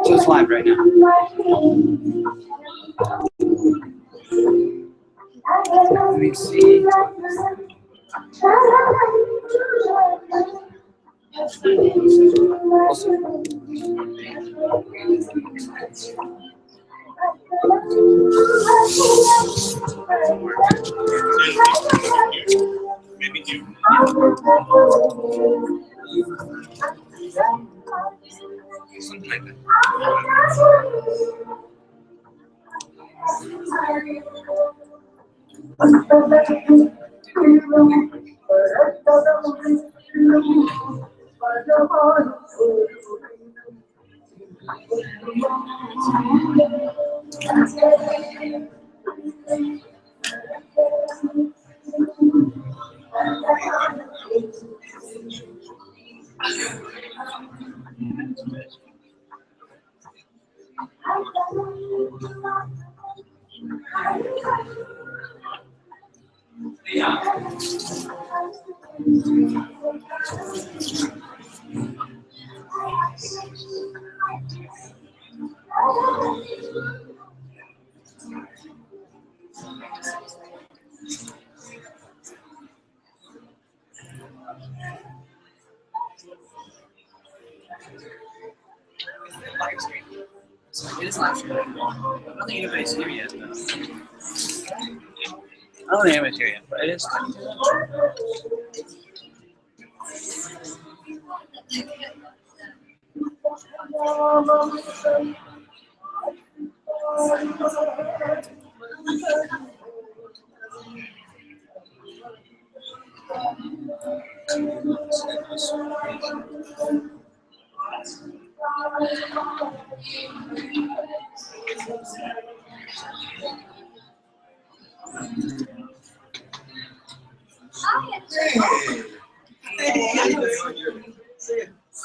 So it's live right now. Let me see. Maybe you. Something like that. It is live stream. I don't think anybody's here yet, though. I don't think anybody's here yet, but it is.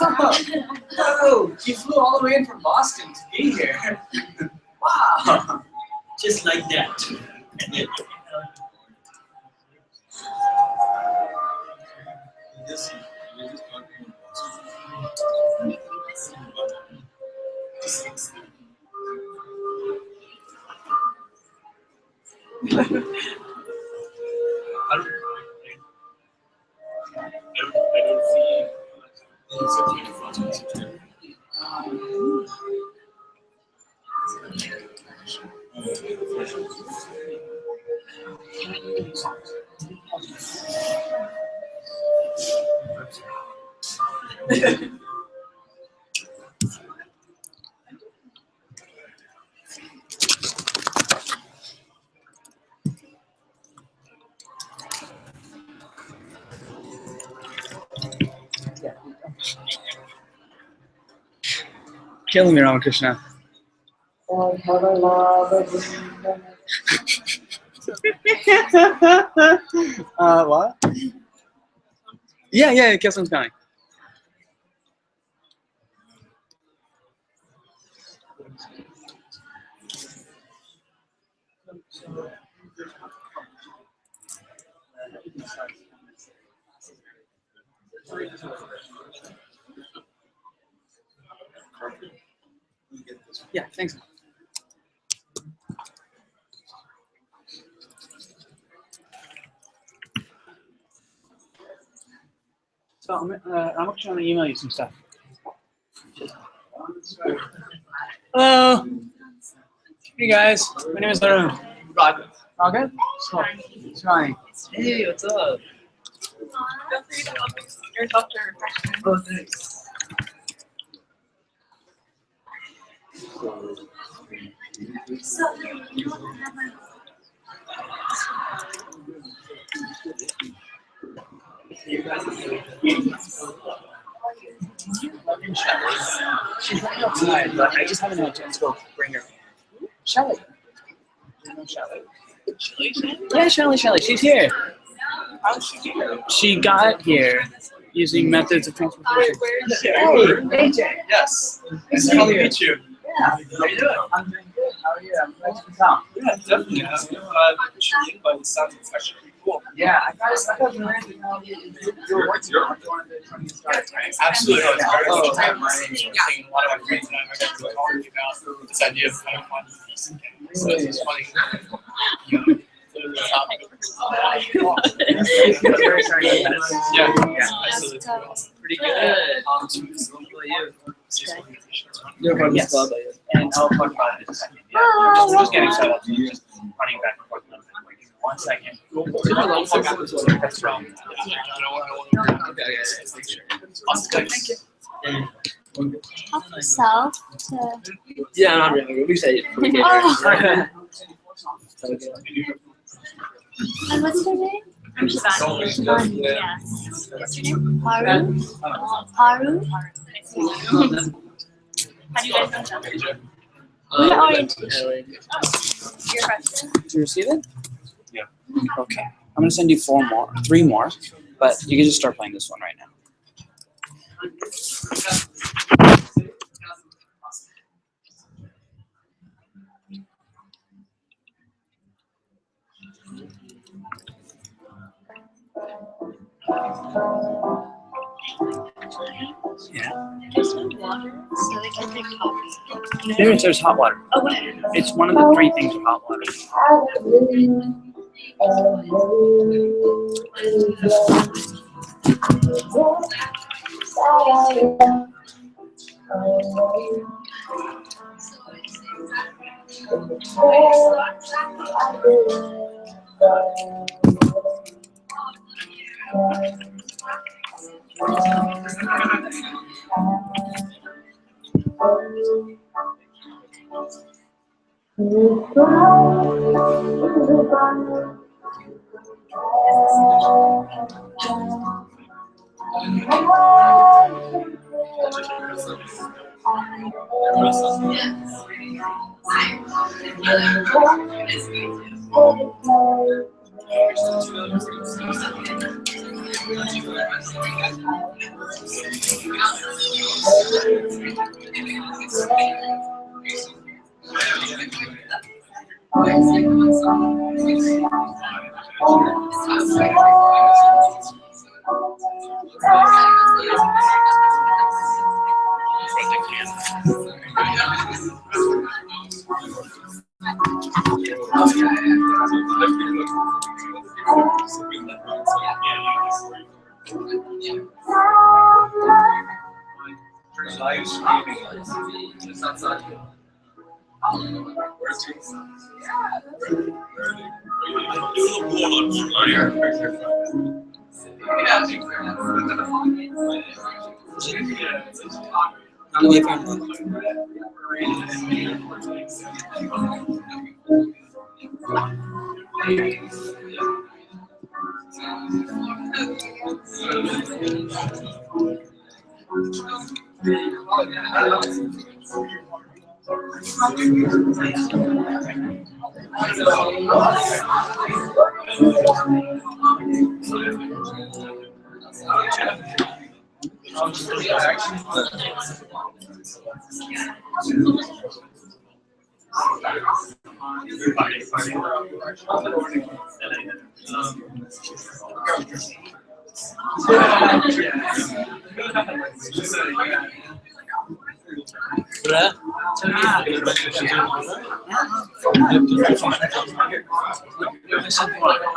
Oh, she flew all the way in from Boston to be here. Wow. Just like that. I don't see. Killing me, Ramakrishna. What? Yeah, Keslin's coming. Yeah, thanks. So I'm actually trying to email you some stuff. Hello. Hey guys, my name is Arun. Rocket. Rocket? So, Swami. Hey, what's up? Feel free to help yourself to refreshments. Oh, thanks. She's right outside, but I just haven't had a chance to go bring her. Shelly. You know Shelly? Yeah, Shelly. She's here. How's she here? She got here using methods of transportation. Where is she? Hey, AJ. Yes. Nice to meet you. Yeah. How are you doing? I'm doing good. How are you? I'm glad you can come. Yeah, definitely. Appreciated by the sound. It's actually pretty Cool. Yeah, I got Miranda now. You're working on it. Absolutely. Oh, Oh, yeah. a lot of my friends and I are talking about this idea of kind of finding peace again. So it's just funny. You know, the topic. Yeah, absolutely. Pretty good. What about you? Yes. And I'll talk about it in a second. Yeah. Oh, Just getting set up. Just running back and forth. 1 second. That's wrong. Awesome. Thank you. Help yourself to. Yeah, not really. We say it. Oh. And what's your name? I'm Shivani. Shivani. Yes. What's your name? Paru? Paru? How do you guys know each other? We're orientation. Your question? Did you receive it? Yeah. Okay. I'm gonna send you 3 more, but you can just start playing this one right now. Yeah. There's no water, so they can drink coffee. There's hot water. Oh, what? It's one of the 3 things with hot water.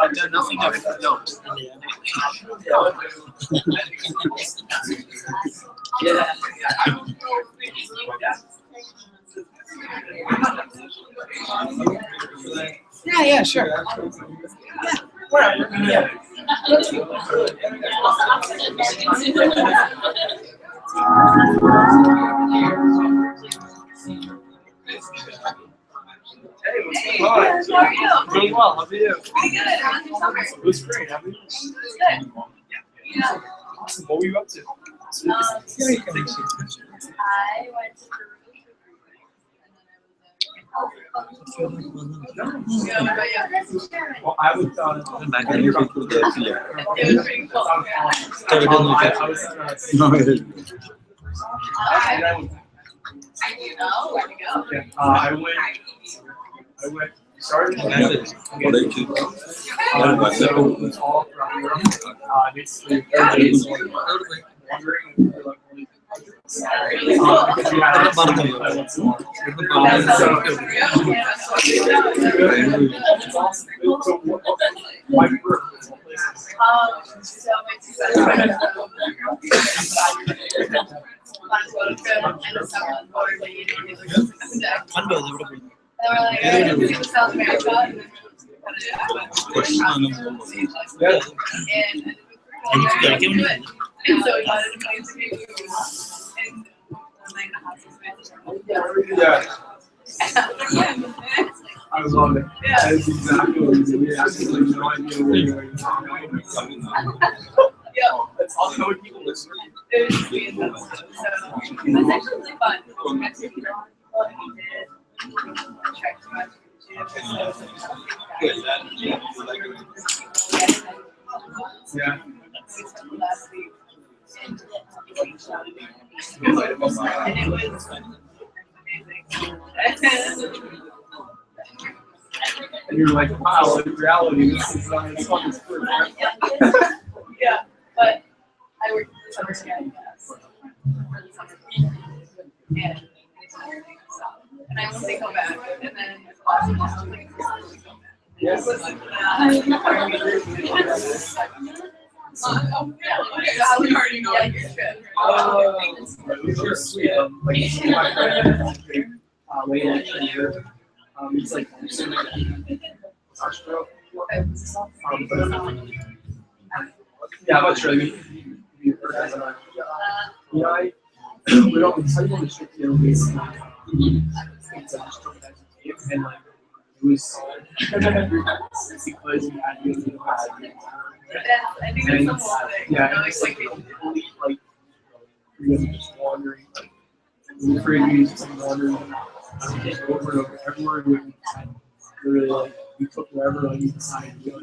I've done nothing of note. Yeah. Yeah, sure. Yeah, whatever. Yeah. Hey, what's going on? How are you? Doing well. How are you? Pretty good. How's your summer? It was great. How are you? It was good. Yeah. Awesome. What were you up to? I went to Peru for 3 weeks, and then I was Yeah, what about you? Well, I was It was pretty cool. I was You know where to go? I went started What they do. so it's all from Europe. Basically, everybody's wondering because we had I love it. That's exactly what we did. We absolutely no idea where we were going. That's also what people listen to. It was actually really fun. Yeah. And it was amazing. And you're like, wow, in reality, this is fun as fruit. Yeah, but I worked in the summer camp and I only go back, and then Yes. How we already know your trip. Which are sweet. Like, my friend, late next year, he's like, ashram. Yeah, I'm not sure. You heard that, but yeah, we don't tell you on the trip, you know, it's and like, it was because we had to do I think that's the whole thing. yeah, it's like we were just wandering, like, we were afraid to use some wandering, just over and over everywhere we went. Literally, like, we took wherever like we decided to go.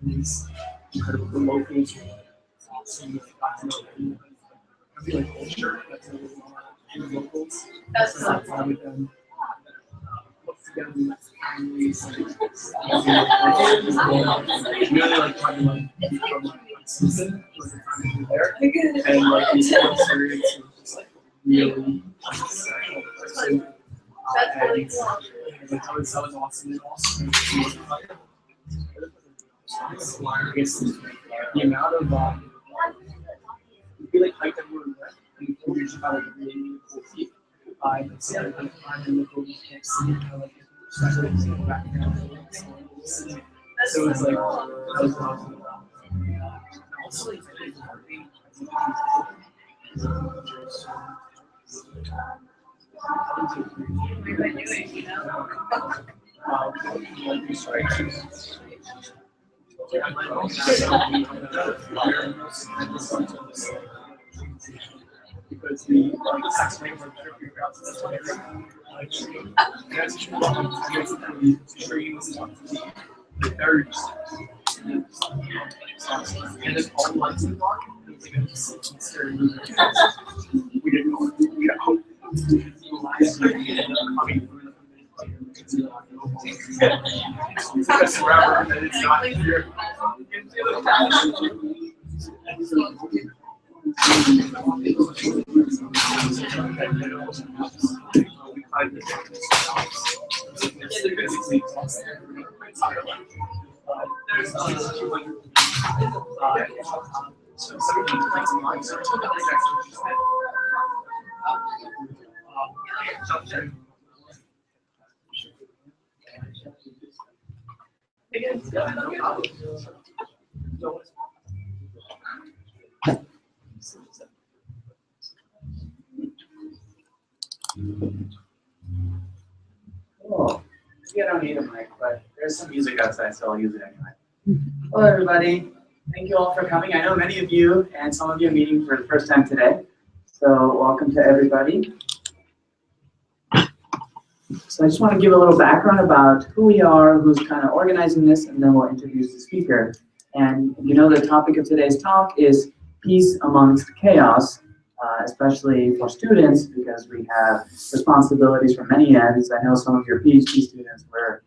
These incredible the locals, so we got to know them. I feel like culture that's really the locals. That's So I time with them. Put together these families, really like trying to like become like season, like the time to be there, and like these whole experience was just like really special. So, That's really cool. that was awesome. And also, the amount of we like hiked everywhere we went, and we just had like really cool feet. And so like climbing the boat, you can't see like especially in the background. So it's like that was awesome. Also, like We've been doing, you know. Because the sex rate were better figure out that's why that's true. Streams, the third, and then all the lights in the dark. We didn't know. We got hope. Last year, we ended up coming through because forever, and it's not here. Oh, you don't need a mic, but there's some music outside, so I'll use it anyway. Hello, everybody. Thank you all for coming. I know many of you and some of you are meeting for the first time today, so welcome to everybody. So I just want to give a little background about who we are, who's kind of organizing this, and then we'll introduce the speaker. And you know the topic of today's talk is peace amongst chaos, especially for students because we have responsibilities from many ends. I know some of your PhD students were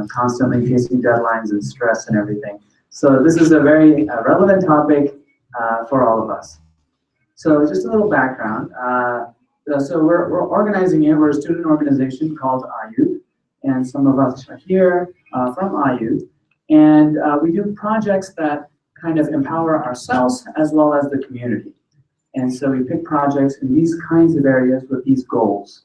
constantly facing deadlines and stress and everything. So this is a very relevant topic for all of us. So just a little background. So we're organizing it. We're a student organization called IU, and some of us are here from IU. And we do projects that kind of empower ourselves as well as the community. And so we pick projects in these kinds of areas with these goals.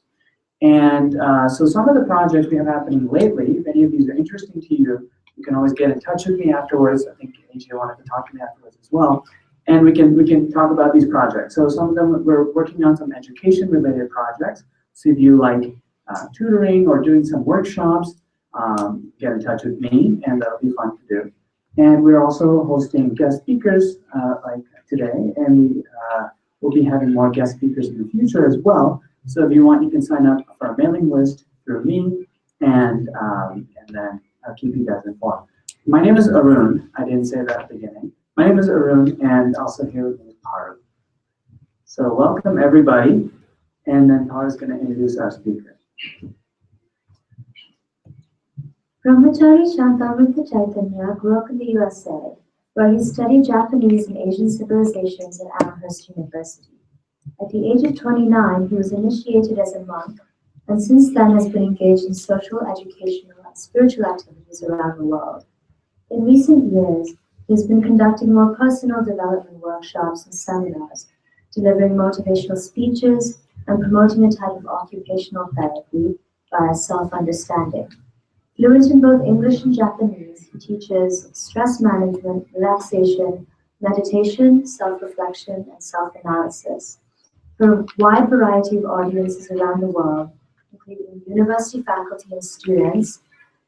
And so some of the projects we have happening lately, if any of these are interesting to you, you can always get in touch with me afterwards. I think AJ wanted to talk to me afterwards as well. And we can talk about these projects. So some of them, we're working on some education-related projects. So if you like tutoring or doing some workshops, get in touch with me, and that'll be fun to do. And we're also hosting guest speakers like today, and we'll be having more guest speakers in the future as well. So if you want, you can sign up for our mailing list through me, and then I'll keep you guys informed. My name is Arun. I didn't say that at the beginning. My name is Arun, and also here with me is Paru. So welcome everybody, and then Paru is going to introduce our speaker. Brahmachari Shantamrita Chaitanya grew up in the USA, where he studied Japanese and Asian civilizations at Amherst University. At the age of 29, he was initiated as a monk, and since then has been engaged in social, educational, and spiritual activities around the world. In recent years, he has been conducting more personal development workshops and seminars, delivering motivational speeches, and promoting a type of occupational therapy via self-understanding. Fluent in both English and Japanese, he teaches stress management, relaxation, meditation, self-reflection, and self-analysis for a wide variety of audiences around the world, including university faculty and students,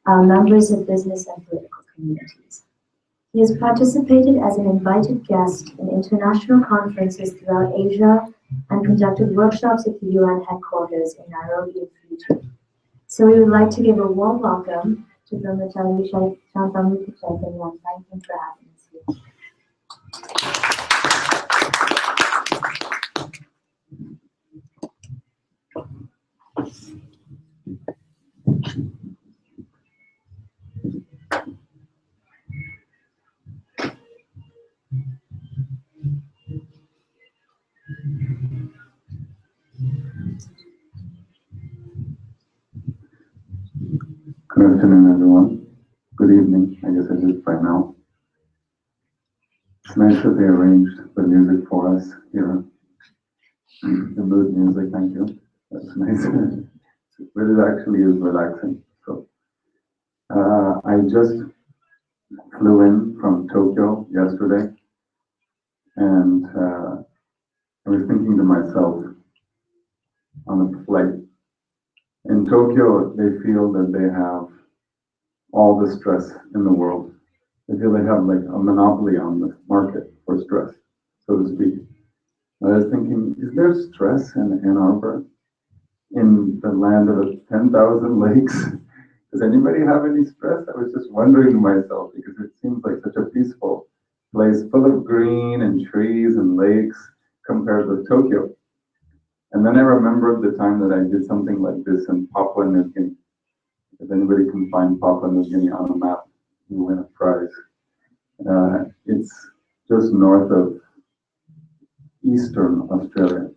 members of business and political communities. He has participated as an invited guest in international conferences throughout Asia and conducted workshops at the UN headquarters in Nairobi and Fiji. So we would like to give a warm welcome to Brahmachari Shantamrita Chaitanya and thank him for having us here. Good afternoon, everyone. Good evening, I guess it is by now. It's nice that they arranged the music for us here. The mood music, thank you. That's nice. But it actually is relaxing. So, I just flew in from Tokyo yesterday, and I was thinking to myself on the flight, in Tokyo, they feel that they have all the stress in the world. They feel they have like a monopoly on the market for stress, so to speak. I was thinking, is there stress in Ann Arbor, in the land of 10,000 lakes? Does anybody have any stress? I was just wondering to myself, because it seems like such a peaceful place full of green and trees and lakes compared with Tokyo. And then I remembered the time that I did something like this in Papua New Guinea. If anybody can find Papua New Guinea on a map, you win a prize. It's just north of eastern Australia.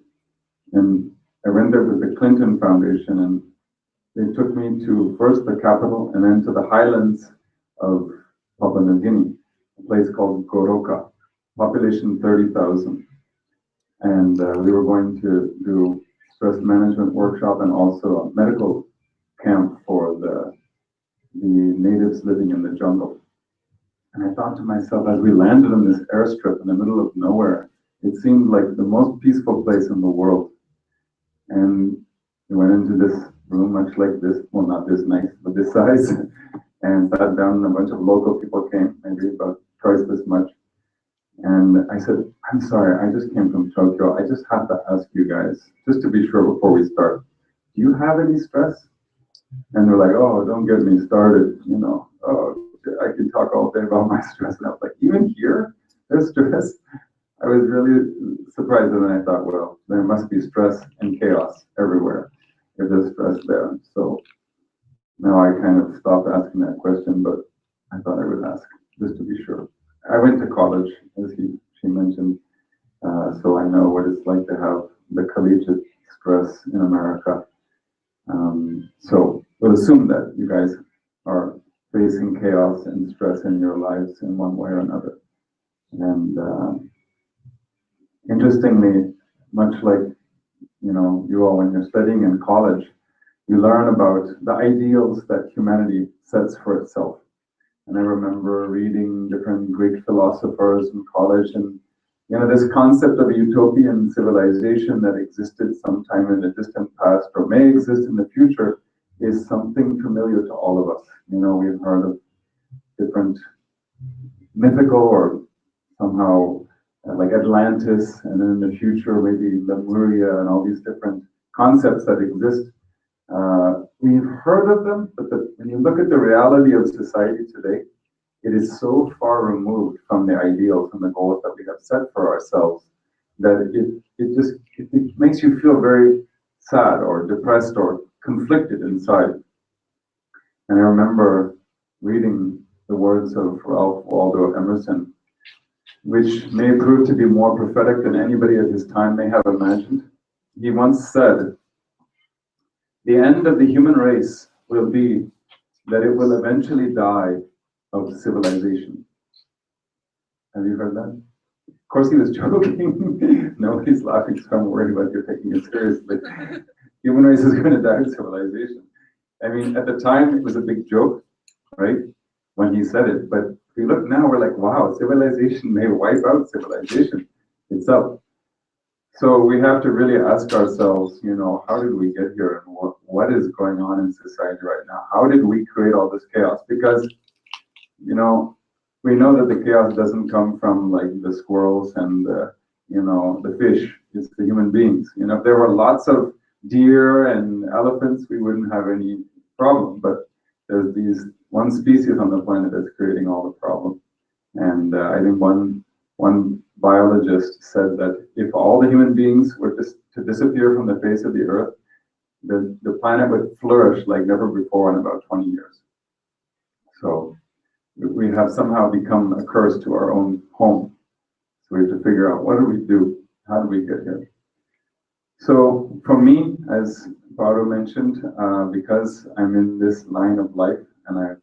And I went there with the Clinton Foundation, and they took me to first the capital and then to the highlands of Papua New Guinea, a place called Goroka, population 30,000. And we were going to do stress management workshop and also a medical camp for the natives living in the jungle. And I thought to myself, as we landed on this airstrip in the middle of nowhere, it seemed like the most peaceful place in the world. And we went into this room much like this, well, not this nice, but this size, and sat down, and a bunch of local people came, maybe about twice this much. And I said, I'm sorry, I just came from Tokyo. I just have to ask you guys, just to be sure before we start, do you have any stress? And they're like, oh, don't get me started, you know. Oh, I could talk all day about my stress. And I was like, even here, there's stress? I was really surprised, and then I thought, well, there must be stress and chaos everywhere if there's stress there. So Now I kind of stopped asking that question, but I thought I would ask just to be sure. I went to college, as she mentioned, so I know what it's like to have the collegiate stress in America. So we'll assume that you guys are facing chaos and stress in your lives in one way or another. And interestingly, much like, you know, you all, when you're studying in college, you learn about the ideals that humanity sets for itself. And I remember reading different Greek philosophers in college, and you know, this concept of a utopian civilization that existed sometime in the distant past or may exist in the future is something familiar to all of us. You know, we've heard of different mythical or somehow like Atlantis, and then in the future maybe Lemuria and all these different concepts that exist. We've heard of them, but when you look at the reality of society today, it is so far removed from the ideals and the goals that we have set for ourselves that it makes you feel very sad or depressed or conflicted inside. And I remember reading the words of Ralph Waldo Emerson, which may prove to be more prophetic than anybody at his time may have imagined. He once said, "The end of the human race will be that it will eventually die of civilization." Have you heard that? Of course, he was joking. Nobody's laughing, so I'm worried about you taking it seriously. Human race is going to die of civilization. I mean, at the time, it was a big joke, right? When he said it. But if we look now, we're like, wow, civilization may wipe out civilization itself. So we have to really ask ourselves, you know, how did we get here, and what is going on in society right now? How did we create all this chaos? Because, you know, we know that the chaos doesn't come from like the squirrels and the, you know, the fish. It's the human beings. You know, if there were lots of deer and elephants, we wouldn't have any problem. But there's these one species on the planet that's creating all the problem. And I think one biologist said that if all the human beings were to disappear from the face of the earth, the planet would flourish like never before in about 20 years. So we have somehow become a curse to our own home. So we have to figure out, what do we do? How do we get here? So for me, as Baro mentioned, because I'm in this line of life and I've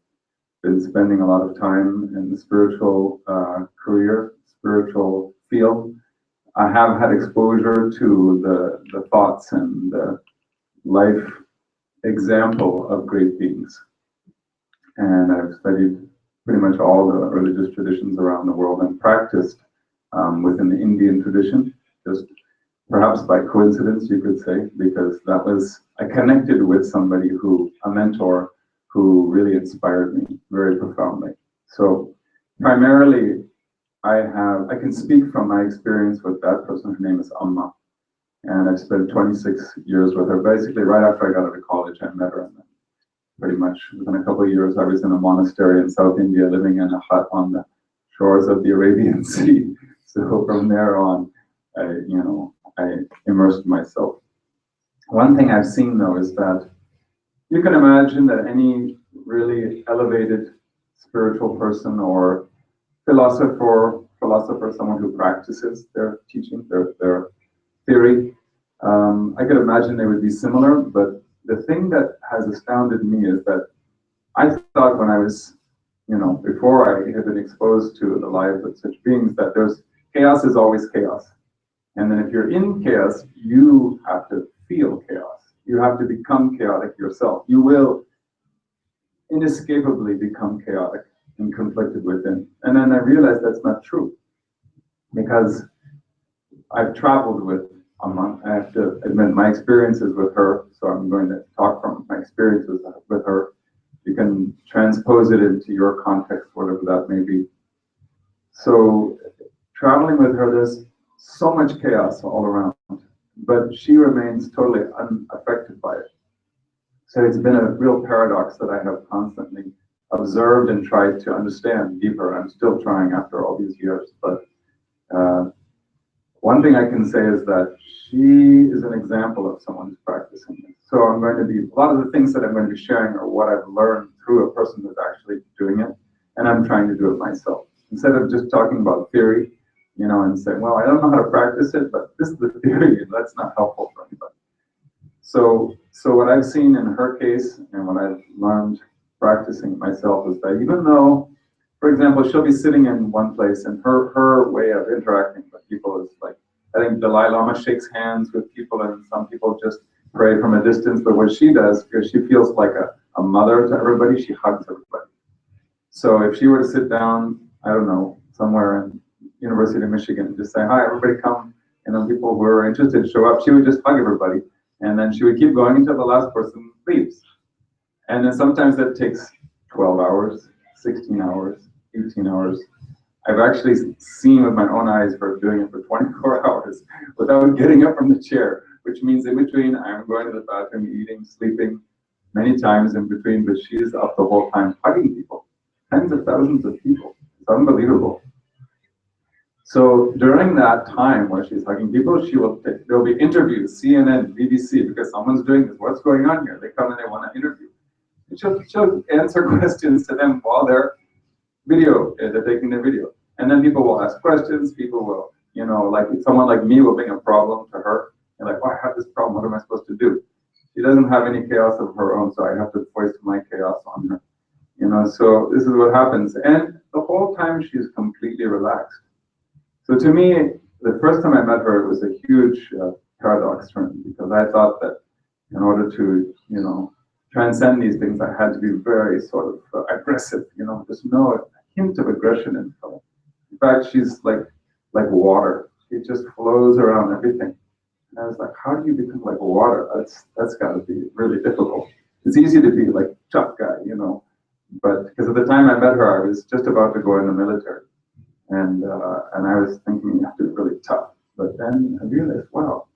been spending a lot of time in the spiritual career, spiritual field, I have had exposure to the thoughts and the life example of great beings. And I've studied pretty much all the religious traditions around the world and practiced within the Indian tradition, just perhaps by coincidence, you could say, because I connected with somebody a mentor who really inspired me very profoundly. So primarily, I can speak from my experience with that person. Her name is Amma, and I've spent 26 years with her. Basically, right after I got out of college, I met her, and then pretty much within a couple of years, I was in a monastery in South India, living in a hut on the shores of the Arabian Sea. So from there on, I immersed myself. One thing I've seen, though, is that you can imagine that any really elevated spiritual person or philosopher, someone who practices their teaching, their theory, I could imagine they would be similar. But the thing that has astounded me is that I thought when I was, before I had been exposed to the lives of such beings, that chaos is always chaos. And then if you're in chaos, you have to feel chaos. You have to become chaotic yourself. You will inescapably become chaotic and conflicted within. And then I realized that's not true, because I've traveled with Amma. I have to admit my experiences with her, so I'm going to talk from my experiences with her. You can transpose it into your context, whatever that may be. So traveling with her, there's so much chaos all around, but she remains totally unaffected by it. So it's been a real paradox that I have constantly observed and tried to understand deeper. I'm still trying after all these years, but one thing I can say is that she is an example of someone who's practicing this. So I'm going to be, a lot of the things that I'm going to be sharing are what I've learned through a person who's actually doing it, and I'm trying to do it myself. Instead of just talking about theory, you know, and saying, well, I don't know how to practice it, but this is the theory, and that's not helpful for anybody. So what I've seen in her case, and what I've learned practicing myself, is that even though, for example, she'll be sitting in one place, and her way of interacting with people is like, I think Dalai Lama shakes hands with people, and some people just pray from a distance. But what she does, because she feels like a mother to everybody, she hugs everybody. So if she were to sit down, I don't know, somewhere in University of Michigan and just say, hi, everybody come, and then people who are interested show up, she would just hug everybody. And then she would keep going until the last person leaves. And then sometimes that takes 12 hours, 16 hours, 18 hours. I've actually seen with my own eyes her doing it for 24 hours without getting up from the chair, which means in between I'm going to the bathroom, eating, sleeping, many times in between, but she's up the whole time hugging people, tens of thousands of people. It's unbelievable. So during that time where she's hugging people, there'll be interviews, CNN, BBC, because someone's doing this. What's going on here? They come and they want to interview. And she'll answer questions to them while they're taking their video. And then people will ask questions. People will, you know, like someone like me will bring a problem to her. And like, oh, I have this problem. What am I supposed to do? She doesn't have any chaos of her own, so I have to voice my chaos on her. You know, so this is what happens. And the whole time she's completely relaxed. So to me, the first time I met her, it was a huge paradox for me, because I thought that in order to, you know, transcend these things, I had to be very sort of aggressive, you know, there's no hint of aggression in her. In fact, she's like water. It just flows around everything. And I was like, how do you become like water? That's got to be really difficult. It's easy to be like tough guy, you know, but because at the time I met her, I was just about to go in the military. And I was thinking you have to be really tough. But then I realized, wow,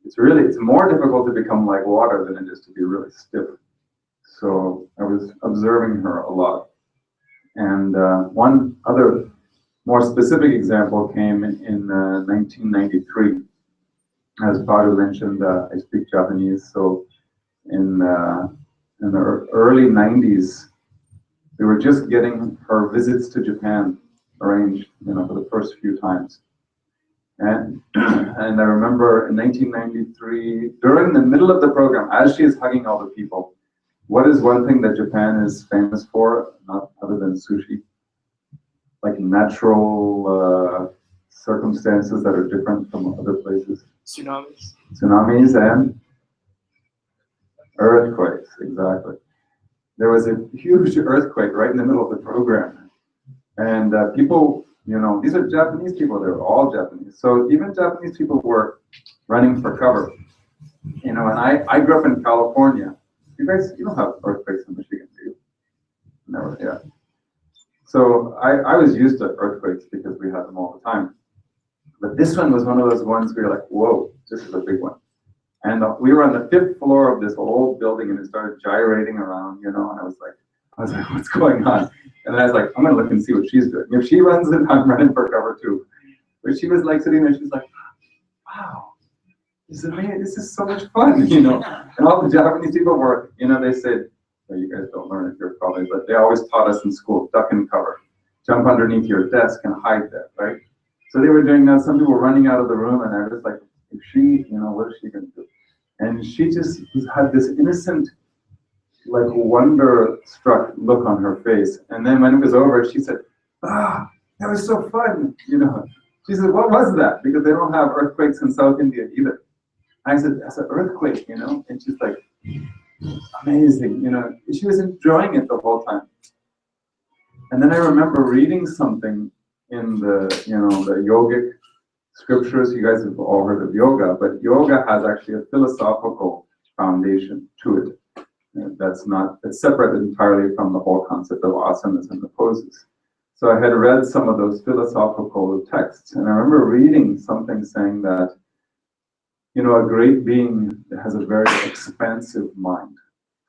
it's more difficult to become like water than it is to be really stiff. So I was observing her a lot. And one other more specific example came in 1993. As Padre mentioned, I speak Japanese. So in the early 90s, we were just getting her visits to Japan arranged, you know, for the first few times. And I remember in 1993, during the middle of the program, as she is hugging all the people, what is one thing that Japan is famous for, not other than sushi? Like natural circumstances that are different from other places. Tsunamis. Tsunamis and earthquakes, exactly. There was a huge earthquake right in the middle of the program. And people, you know, these are Japanese people, they're all Japanese. So even Japanese people were running for cover. You know, and I grew up in California. You don't have earthquakes in Michigan, do you? Never, yeah. So I was used to earthquakes because we had them all the time. But this one was one of those ones where you're like, whoa, this is a big one. And we were on the 5th floor of this old building, and it started gyrating around, you know, and I was like, what's going on? And then I was like, I'm going to look and see what she's doing. If she runs it, I'm running for cover too. But she was like sitting there, she's like, wow, this is amazing. This is so much fun, you know. And all the Japanese people were, you know, they said, well, you guys don't learn it here probably, but they always taught us in school, duck and cover. Jump underneath your desk and hide there, right? So they were doing that. Some people were running out of the room, and I was like, if she, you know, what is she going to do? And she just had this innocent, like wonder-struck look on her face. And then when it was over, she said, that was so fun, you know. She said, what was that? Because they don't have earthquakes in South India either. I said, that's an earthquake, you know. And she's like, amazing, you know. She was enjoying it the whole time. And then I remember reading something in the, you know, the yogic scriptures. You guys have all heard of yoga, but yoga has actually a philosophical foundation to it. It's separate entirely from the whole concept of asanas and the poses. So I had read some of those philosophical texts, and I remember reading something saying that, you know, a great being has a very expansive mind.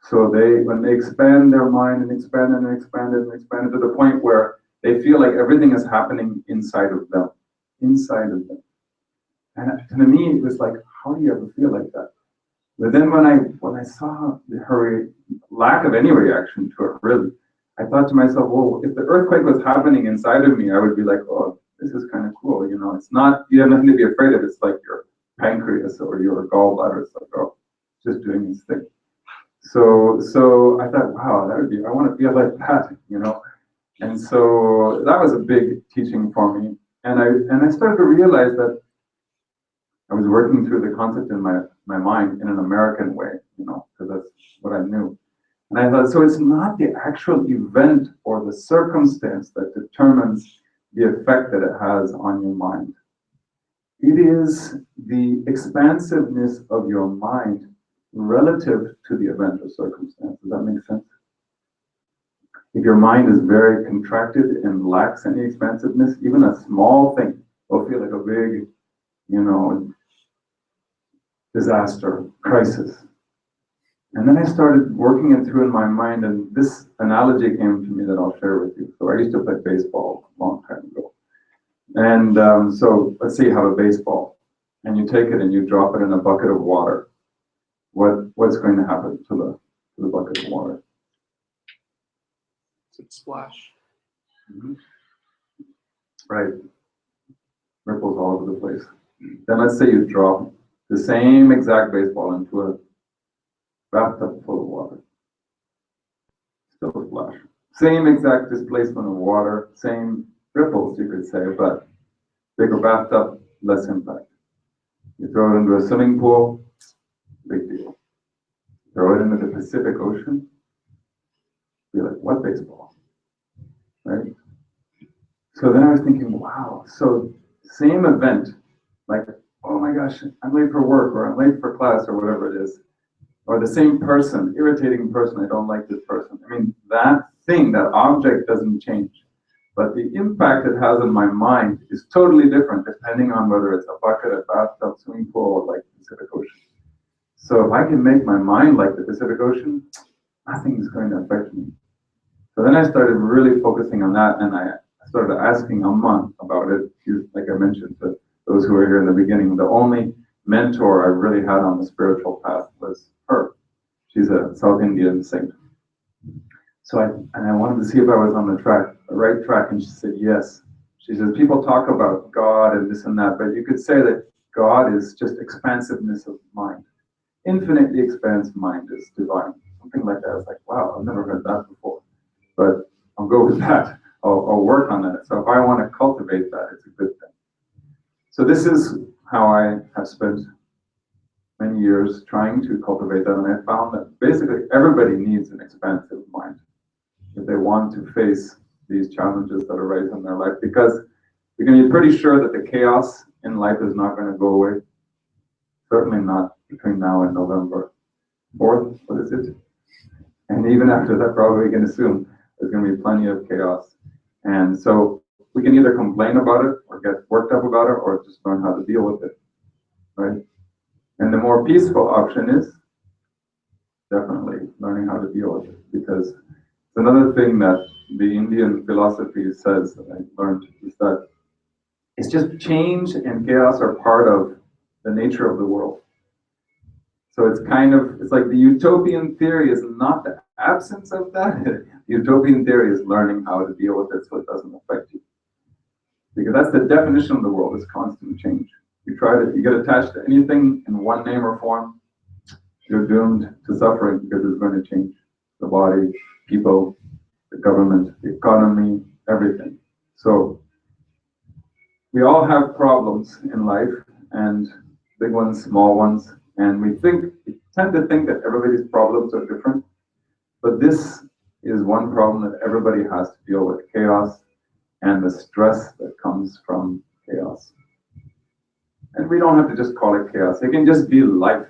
So when they expand their mind and expand and expand and expand it to the point where they feel like everything is happening inside of them. And to me, it was like, how do you ever feel like that? But then when I saw her lack of any reaction to it, really, I thought to myself, well, if the earthquake was happening inside of me, I would be like, oh, this is kind of cool. You know, it's not, you have nothing to be afraid of. It's like your pancreas or your gallbladder. It's like, oh, just doing its thing. So I thought, wow, that would be, I want to feel like that, you know. And so that was a big teaching for me. And I started to realize that I was working through the concept in my mind in an American way, you know, because that's what I knew. And I thought, so it's not the actual event or the circumstance that determines the effect that it has on your mind. It is the expansiveness of your mind relative to the event or circumstance. Does that make sense? If your mind is very contracted and lacks any expansiveness, even a small thing will feel like a big, you know, disaster, crisis. And then I started working it through in my mind, and this analogy came to me that I'll share with you. So I used to play baseball a long time ago. And so let's say you have a baseball, and you take it and you drop it in a bucket of water. What's going to happen to the bucket of water? Splash. Mm-hmm. Right. Ripples all over the place. Then let's say you drop the same exact baseball into a bathtub full of water. Still a splash. Same exact displacement of water, same ripples, you could say, but bigger bathtub, less impact. You throw it into a swimming pool, big deal. Throw it into the Pacific Ocean, be like, what baseball? Right? So then I was thinking, wow, so same event, like, oh my gosh, I'm late for work, or I'm late for class, or whatever it is. Or the same person, irritating person, I don't like this person. I mean, that thing, that object doesn't change. But the impact it has on my mind is totally different depending on whether it's a bucket, a bathtub, swimming pool, or like the Pacific Ocean. So if I can make my mind like the Pacific Ocean, nothing's going to affect me. So then I started really focusing on that, and I started asking Amma about it. She's, like I mentioned to those who were here in the beginning, the only mentor I really had on the spiritual path was her. She's a South Indian saint. So I wanted to see if I was on the right track, and she said yes. She said, people talk about God and this and that, but you could say that God is just expansiveness of mind. Infinitely expansive mind is divine. Something like that. I was like, wow, I've never heard that before. But I'll go with that. I'll work on that. So if I want to cultivate that, it's a good thing. So this is how I have spent many years trying to cultivate that, and I found that basically everybody needs an expansive mind if they want to face these challenges that arise in their life, because you can be pretty sure that the chaos in life is not going to go away. Certainly not between now and November 4th, what is it? And even after that, probably we can assume there's going to be plenty of chaos. And so we can either complain about it or get worked up about it, or just learn how to deal with it, right? And the more peaceful option is definitely learning how to deal with it, because it's another thing that the Indian philosophy says that I learned is that it's just change and chaos are part of the nature of the world. So it's like the utopian theory is not the absence of that. The utopian theory is learning how to deal with it so it doesn't affect you. Because that's the definition of the world, is constant change. You get attached to anything in one name or form, you're doomed to suffering, because it's going to change. The body, people, the government, the economy, everything. So we all have problems in life, and big ones, small ones, and we tend to think that everybody's problems are different, but this is one problem that everybody has to deal with: chaos and the stress that comes from chaos. And we don't have to just call it chaos. It can just be life,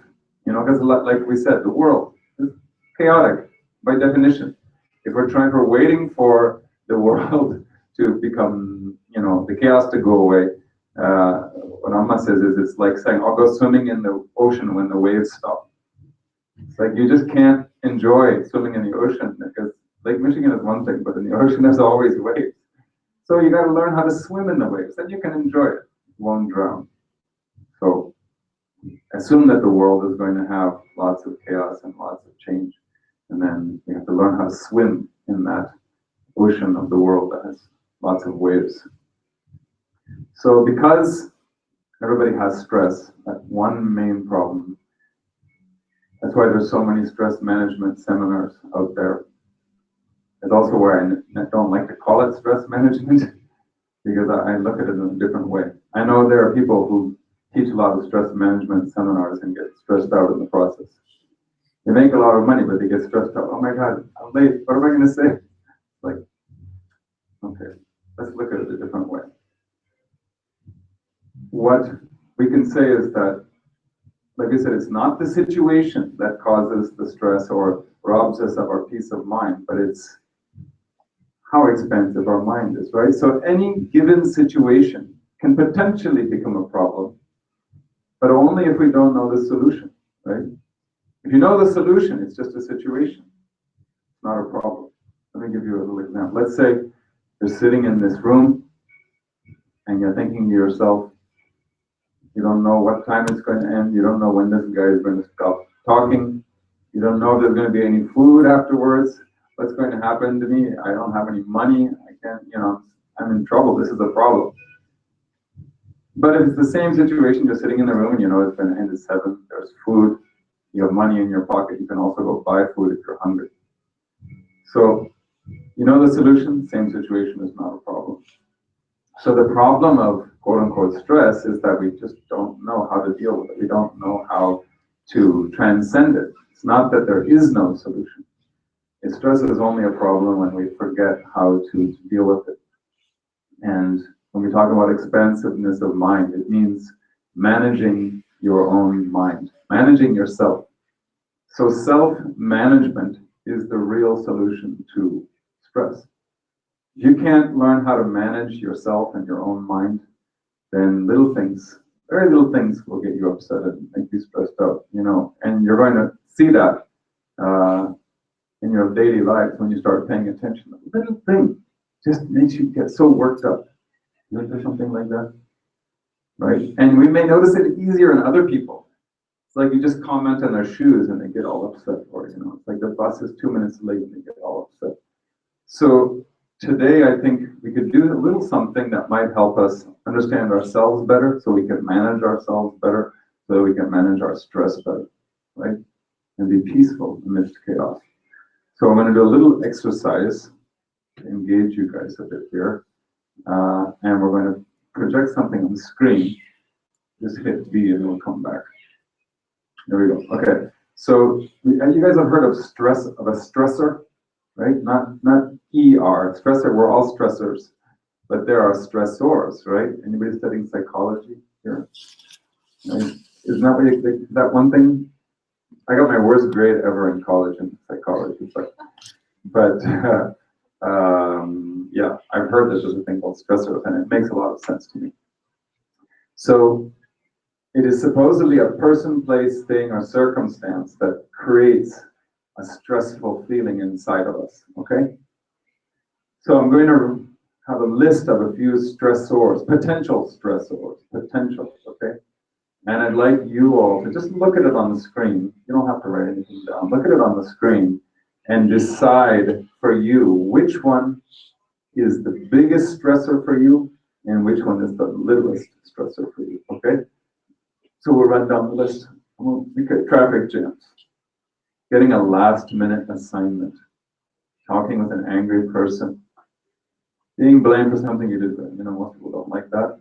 because like we said, the world is chaotic by definition. If we're waiting for the world to become, the chaos to go away, what Amma says is, it's like saying, I'll go swimming in the ocean when the waves stop. It's like you just can't enjoy swimming in the ocean, because Lake Michigan is one thing, but in the ocean there's always waves. So you got to learn how to swim in the waves, then you can enjoy it. You won't drown. So assume that the world is going to have lots of chaos and lots of change. And then you have to learn how to swim in that ocean of the world that has lots of waves. So because everybody has stress, that's one main problem. That's why there's so many stress management seminars out there. It's also why I don't like to call it stress management, because I look at it in a different way. I know there are people who teach a lot of stress management seminars and get stressed out in the process. They make a lot of money, but they get stressed out. Oh my God, I'm late. What am I going to say? Like, okay, let's look at it a different way. What we can say is that, like I said, it's not the situation that causes the stress or robs us of our peace of mind, but it's how expensive our mind is, right? So any given situation can potentially become a problem, but only if we don't know the solution, right? If you know the solution, it's just a situation. It's not a problem. Let me give you a little example. Let's say you're sitting in this room and you're thinking to yourself, you don't know what time it's going to end. You don't know when this guy is going to stop talking. You don't know if there's going to be any food afterwards. What's going to happen to me? I don't have any money. I can't, I'm in trouble. This is a problem. But if it's the same situation, you're sitting in the room and you know it's going to end at 7, there's food, you have money in your pocket, you can also go buy food if you're hungry. So, you know the solution, same situation is not a problem. So the problem of quote-unquote stress is that we just don't know how to deal with it. We don't know how to transcend it. It's not that there is no solution. Stress is only a problem when we forget how to deal with it. And when we talk about expansiveness of mind, it means managing your own mind, managing yourself. So self-management is the real solution to stress. If you can't learn how to manage yourself and your own mind, then little things, very little things will get you upset and make you stressed out, and you're going to see that in your daily life when you start paying attention. A little thing just makes you get so worked up. You ever do something like that? Right? And we may notice it easier in other people. It's like you just comment on their shoes and they get all upset, or it's like the bus is 2 minutes late and they get all upset. So today I think we could do a little something that might help us understand ourselves better, so we can manage ourselves better, so that we can manage our stress better, right? And be peaceful amidst chaos. So I'm going to do a little exercise to engage you guys a bit here. And we're going to project something on the screen. Just hit B and it'll come back. There we go. Okay. So you guys have heard of a stressor, right? Not ER. Stressor, we're all stressors, but there are stressors, right? Anybody studying psychology here? Right? Isn't that what you think? That one thing? I got my worst grade ever in college in psychology, but yeah, I've heard there's a thing called stressors, and it makes a lot of sense to me. So it is supposedly a person, place, thing, or circumstance that creates a stressful feeling inside of us, okay? So I'm going to have a list of a few stressors, potential, okay? And I'd like you all to just look at it on the screen. You don't have to write anything down. Look at it on the screen and decide for you which one is the biggest stressor for you and which one is the littlest stressor for you, okay? So we'll run down the list. We get traffic jams, getting a last-minute assignment, talking with an angry person, being blamed for something you did. Most people don't like that.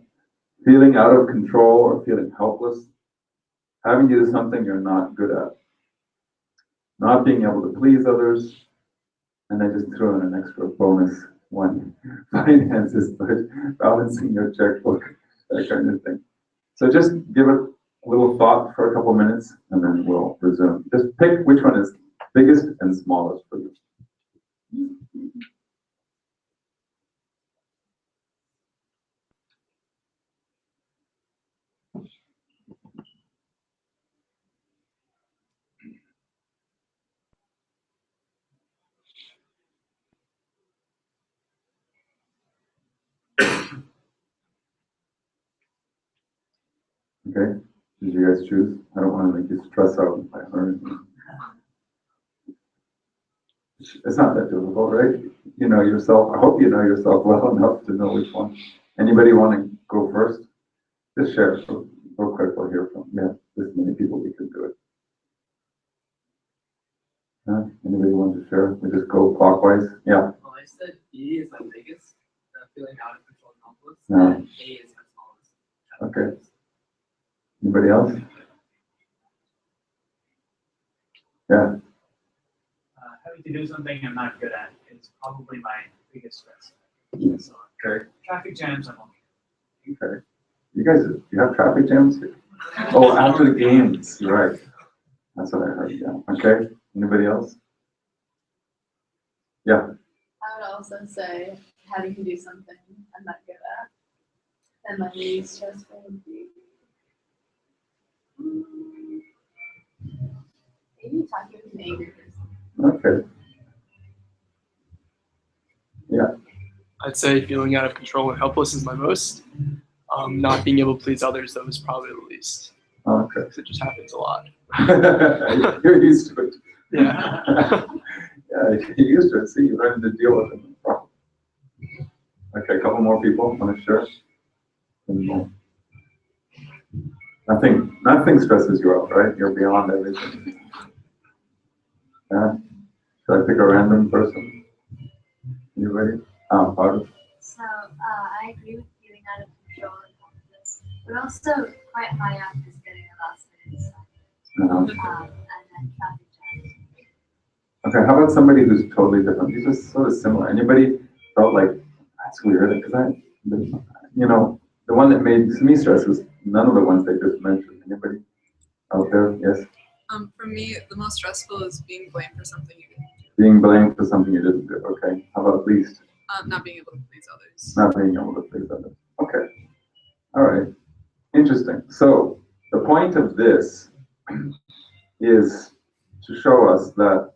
Feeling out of control or feeling helpless, having to do something you're not good at, not being able to please others, and then just throw in an extra bonus one, finances, but balancing your checkbook, that kind of thing. So just give it a little thought for a couple minutes, and then we'll resume. Just pick which one is biggest and smallest for you. Okay, Did you guys choose? I don't want to make you stress out by learning. It's not that difficult, right? You know yourself. I hope you know yourself well enough to know which one. Anybody want to go first? Just share real quick. We'll hear from. Yeah, this many people, we could do it. Anybody want to share? We just go clockwise. Yeah. Well, I said E is my biggest, feeling out of control and helpless, Yeah. and A is my smallest. Okay. Anybody else? Yeah. Having to do something I'm not good at is probably my biggest stress. So, Okay. traffic jams, I'm okay. Okay. You guys, do you have traffic jams here? Oh, after the games, you're right. That's what I heard, yeah. Okay, anybody else? Yeah, I would also say having to do something I'm not good at. And my least stressful would be maybe talking with an angry person. okay. Yeah, I'd say feeling out of control and helpless is my most. Not being able to please others, though, is probably the least. okay. Because it just happens a lot. You're used to it. Yeah. Yeah, you're used to it. See, you learn to deal with it. Okay, a couple more people want to share? Nothing stresses you out, right? You're beyond everything. Yeah. Should I pick a random person? Anybody? Pardon? So I agree with feeling out of control and helpless, but also quite high up is getting a last minute assignment. And then traffic jams. Okay, how about somebody who's totally different? These are sort of similar. Anybody felt like, that's weird, because the one that made me stress was none of the ones they just mentioned. Anybody out there? Yes? For me, the most stressful is being blamed for something you didn't do. Being blamed for something you didn't do. Okay. How about least? Not being able to please others. Not being able to please others. Okay. All right. Interesting. So the point of this is to show us that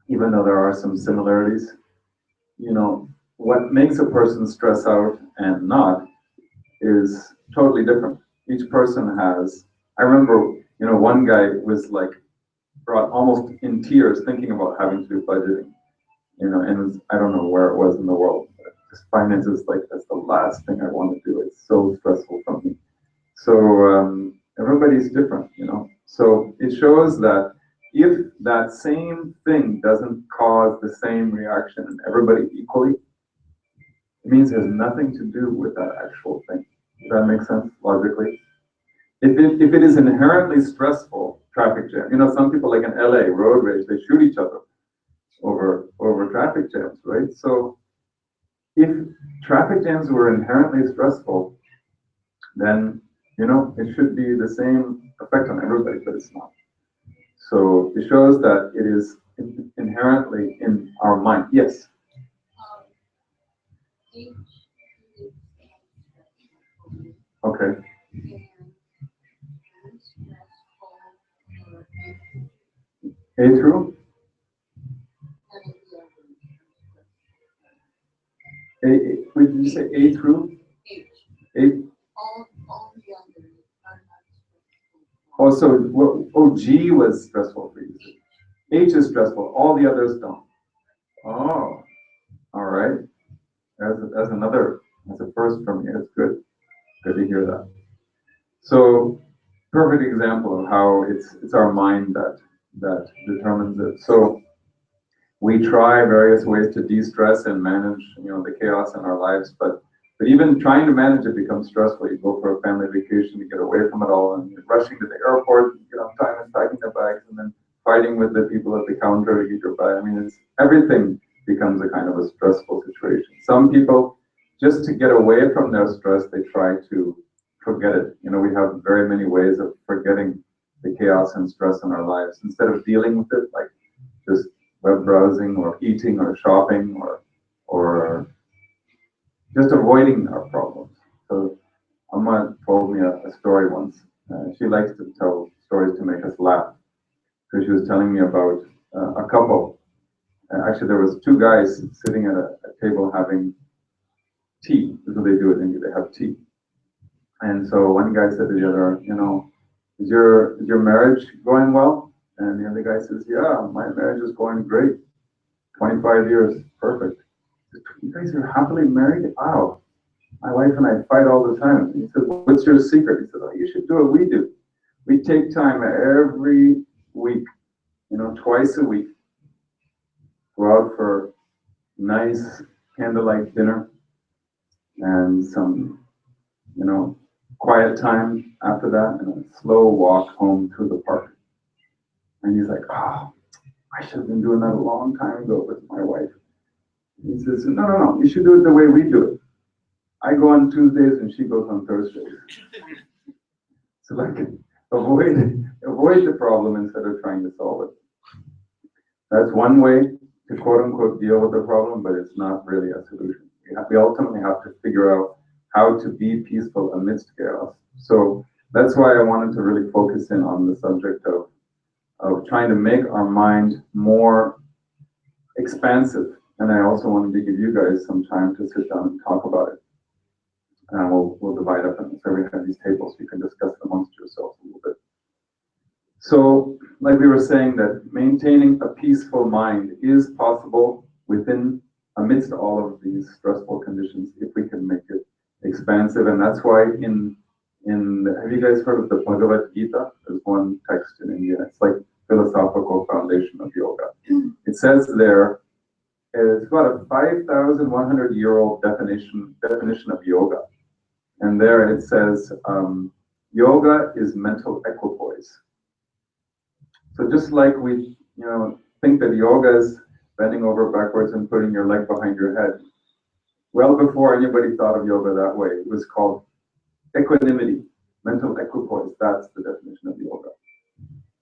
even though there are some similarities, what makes a person stress out and not is totally different. Each person has, I remember, one guy was like brought almost in tears thinking about having to do budgeting, and it was, I don't know where it was in the world, but just finances, like, that's the last thing I want to do. It's so stressful for me. So everybody's different, So it shows that if that same thing doesn't cause the same reaction in everybody equally, it means it has nothing to do with that actual thing. Does that make sense logically? If it is inherently stressful, traffic jam, some people, like in LA, road rage, they shoot each other over traffic jams, right? So if traffic jams were inherently stressful, then it should be the same effect on everybody, but it's not. So it shows that it is inherently in our mind. Yes. Okay. A through? Wait, did you say A through? A. Oh, so G was stressful for you. H is stressful. All the others don't. Oh, all right. That's a first for me. That's good. Good to hear that. So, perfect example of how it's our mind that determines it. So, we try various ways to de-stress and manage, the chaos in our lives, but even trying to manage it becomes stressful. You go for a family vacation, you get away from it all, and you're rushing to the airport, you get on time and packing the bags, and then fighting with the people at the counter to get your bag. I mean, everything becomes a kind of a stressful situation. Some people, just to get away from their stress, they try to forget it. We have very many ways of forgetting the chaos and stress in our lives. Instead of dealing with it, like just web browsing or eating or shopping or just avoiding our problems. So Amma told me a story once. She likes to tell stories to make us laugh. So she was telling me about a couple. Actually, there was two guys sitting at a table having tea. This is what they do in India. They have tea. And so one guy said to the other, is your marriage going well? And the other guy says, yeah, my marriage is going great. 25 years, perfect. You guys are happily married? Wow. My wife and I fight all the time. And he said, well, what's your secret? He said, oh, you should do what we do. We take time every week, twice a week, go out for nice candlelight dinner and some, quiet time after that, and a slow walk home to the park. And he's like, oh, I should have been doing that a long time ago with my wife. He says, no, you should do it the way we do it. I go on Tuesdays and she goes on Thursdays. So like, avoid the problem instead of trying to solve it. That's one way to quote unquote deal with the problem, but it's not really a solution. We ultimately have to figure out how to be peaceful amidst chaos. So that's why I wanted to really focus in on the subject of trying to make our mind more expansive. And I also wanted to give you guys some time to sit down and talk about it. And we'll divide up, and so we have these tables, you can discuss amongst yourselves a little bit. So, like we were saying, that maintaining a peaceful mind is possible amidst all of these stressful conditions, if we can make it expansive. And that's why have you guys heard of the Bhagavad Gita? There's one text in India. It's like philosophical foundation of yoga. It says there, it's about a 5,100-year-old definition of yoga. And there it says, yoga is mental equipoise. So just like we, think that yoga is bending over backwards and putting your leg behind your head, well before anybody thought of yoga that way, it was called equanimity, mental equipoise. That's the definition of yoga.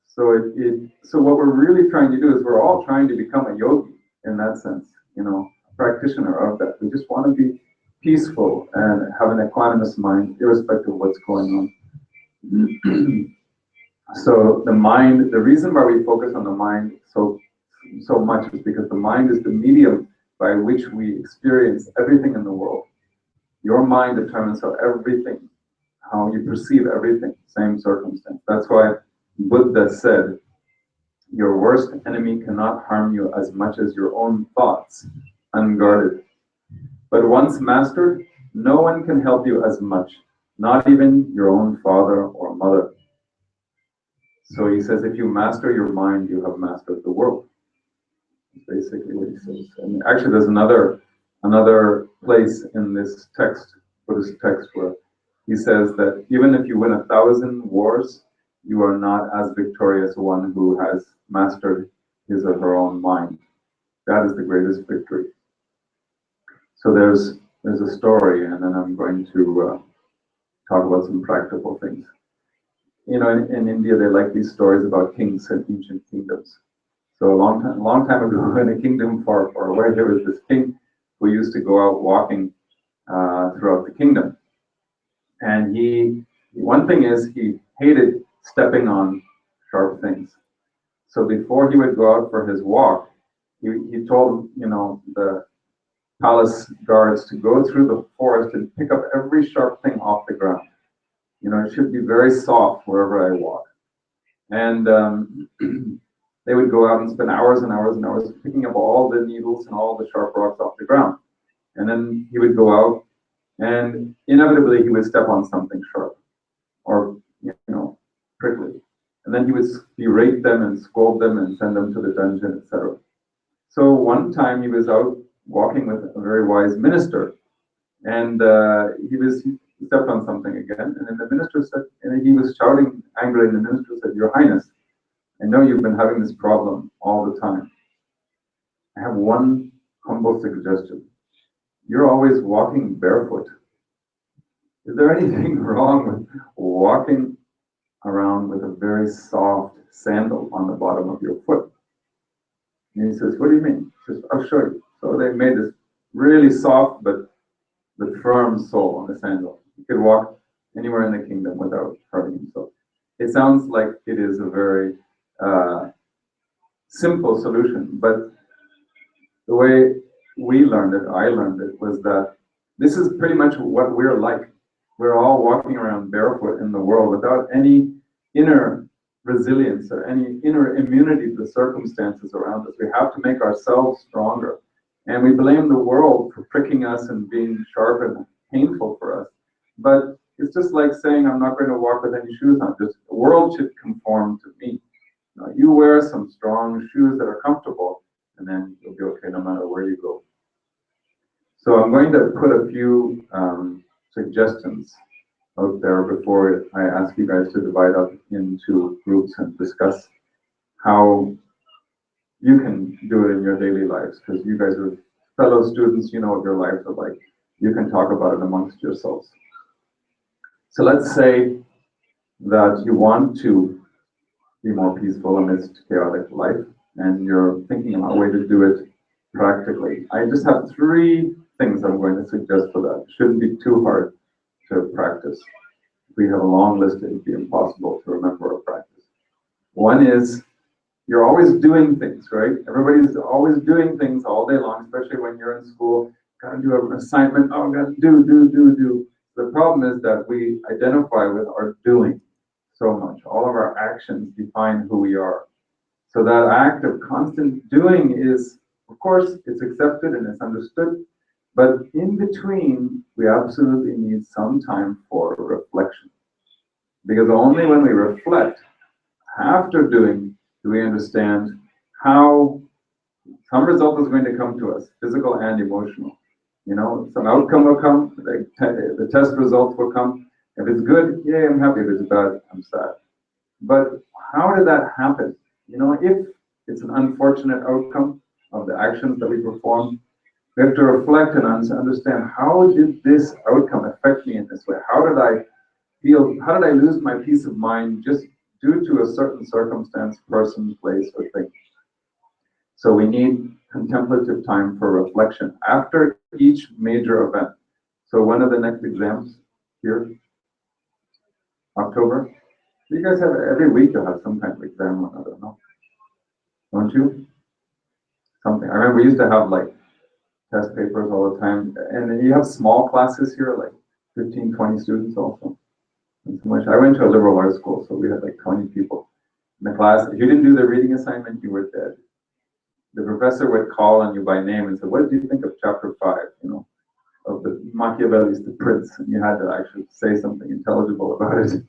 So what we're really trying to do is we're all trying to become a yogi in that sense, a practitioner of that. We just want to be peaceful and have an equanimous mind, irrespective of what's going on. So the mind, the reason why we focus on the mind so much is because the mind is the medium by which we experience everything in the world. Your mind determines how you perceive everything, same circumstance. That's why Buddha said, your worst enemy cannot harm you as much as your own thoughts, unguarded. But once mastered, no one can help you as much, not even your own father or mother. So he says, if you master your mind, you have mastered the world. That's basically what he says. And actually, there's another place in this text, Buddhist text, where he says that even if you win 1,000 wars, you are not as victorious as one who has mastered his or her own mind. That is the greatest victory. So there's a story, and then I'm going to talk about some practical things. In India, they like these stories about kings and ancient kingdoms. So a long time ago, in a kingdom far, far away, there was this king who used to go out walking throughout the kingdom. And one thing is, he hated stepping on sharp things. So before he would go out for his walk, he told, the palace guards to go through the forest and pick up every sharp thing off the ground. It should be very soft wherever I walk. And they would go out and spend hours and hours and hours picking up all the needles and all the sharp rocks off the ground. And then he would go out, and inevitably he would step on something sharp or, prickly. And then he would berate them and scold them and send them to the dungeon, etc. So one time he was out walking with a very wise minister, and he stepped on something again, and then the minister said, and he was shouting angrily, and the minister said, Your Highness, I know you've been having this problem all the time. I have one humble suggestion. You're always walking barefoot. Is there anything wrong with walking around with a very soft sandal on the bottom of your foot? And he says, what do you mean? He says, I'll show you. So they made this really soft but firm sole on the sandal. He could walk anywhere in the kingdom without hurting himself. It sounds like it is a very simple solution, but the way I learned it, was that this is pretty much what we're like. We're all walking around barefoot in the world without any inner resilience or any inner immunity to the circumstances around us. We have to make ourselves stronger. And we blame the world for pricking us and being sharp and painful for us. But it's just like saying, I'm not going to walk with any shoes on. Just the world should conform to me. You wear some strong shoes that are comfortable, and then you'll be okay no matter where you go. So I'm going to put a few suggestions out there before I ask you guys to divide up into groups and discuss how you can do it in your daily lives, because you guys are fellow students, you know what your lives are like. You can talk about it amongst yourselves. So let's say that you want to be more peaceful amidst chaotic life, and you're thinking about a way to do it practically. I just have 3 things I'm going to suggest for that. It shouldn't be too hard to practice. If we have a long list, it would be impossible to remember or practice. One is, you're always doing things, right? Everybody's always doing things all day long, especially when you're in school. Got to do an assignment. Oh, got to do. The problem is that we identify with our doing so much. All of our actions define who we are. So that act of constant doing is, of course, it's accepted and it's understood. But in between, we absolutely need some time for reflection. Because only when we reflect after doing do we understand how some result is going to come to us, physical and emotional. You know, some outcome will come, the test results will come. If it's good, yay, I'm happy. If it's bad, I'm sad. But how did that happen? You know, if it's an unfortunate outcome of the actions that we perform, we have to reflect and understand, how did this outcome affect me in this way? How did I feel? How did I lose my peace of mind just due to a certain circumstance, person, place, or thing? So we need contemplative time for reflection after each major event. So when are the next exams here? October? You guys have, every week you'll have some kind of exam or another, no? Don't you? Something. I remember we used to have like test papers all the time. And then you have small classes here, like 15, 20 students also. And so much. I went to a liberal arts school, so we had like 20 people in the class. If you didn't do the reading assignment, you were dead. The professor would call on you by name and say, what did you think of chapter 5, you know, of the Machiavelli's The Prince? And you had to actually say something intelligible about it.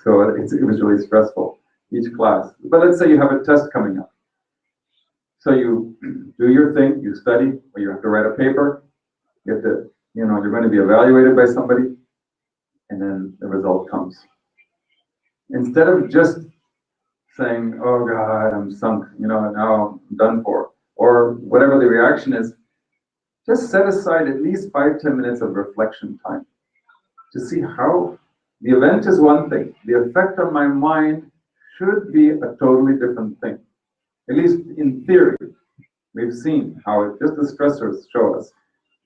So it was really stressful, each class. But let's say you have a test coming up. So you do your thing, you study, or you have to write a paper. You have to, you know, you're going to be evaluated by somebody, and then the result comes. Instead of just saying, oh God, I'm sunk, you know, now I'm done for, or whatever the reaction is, just set aside at least 5-10 minutes of reflection time to see how the event is one thing. The effect on my mind should be a totally different thing. At least in theory, we've seen how just the stressors show us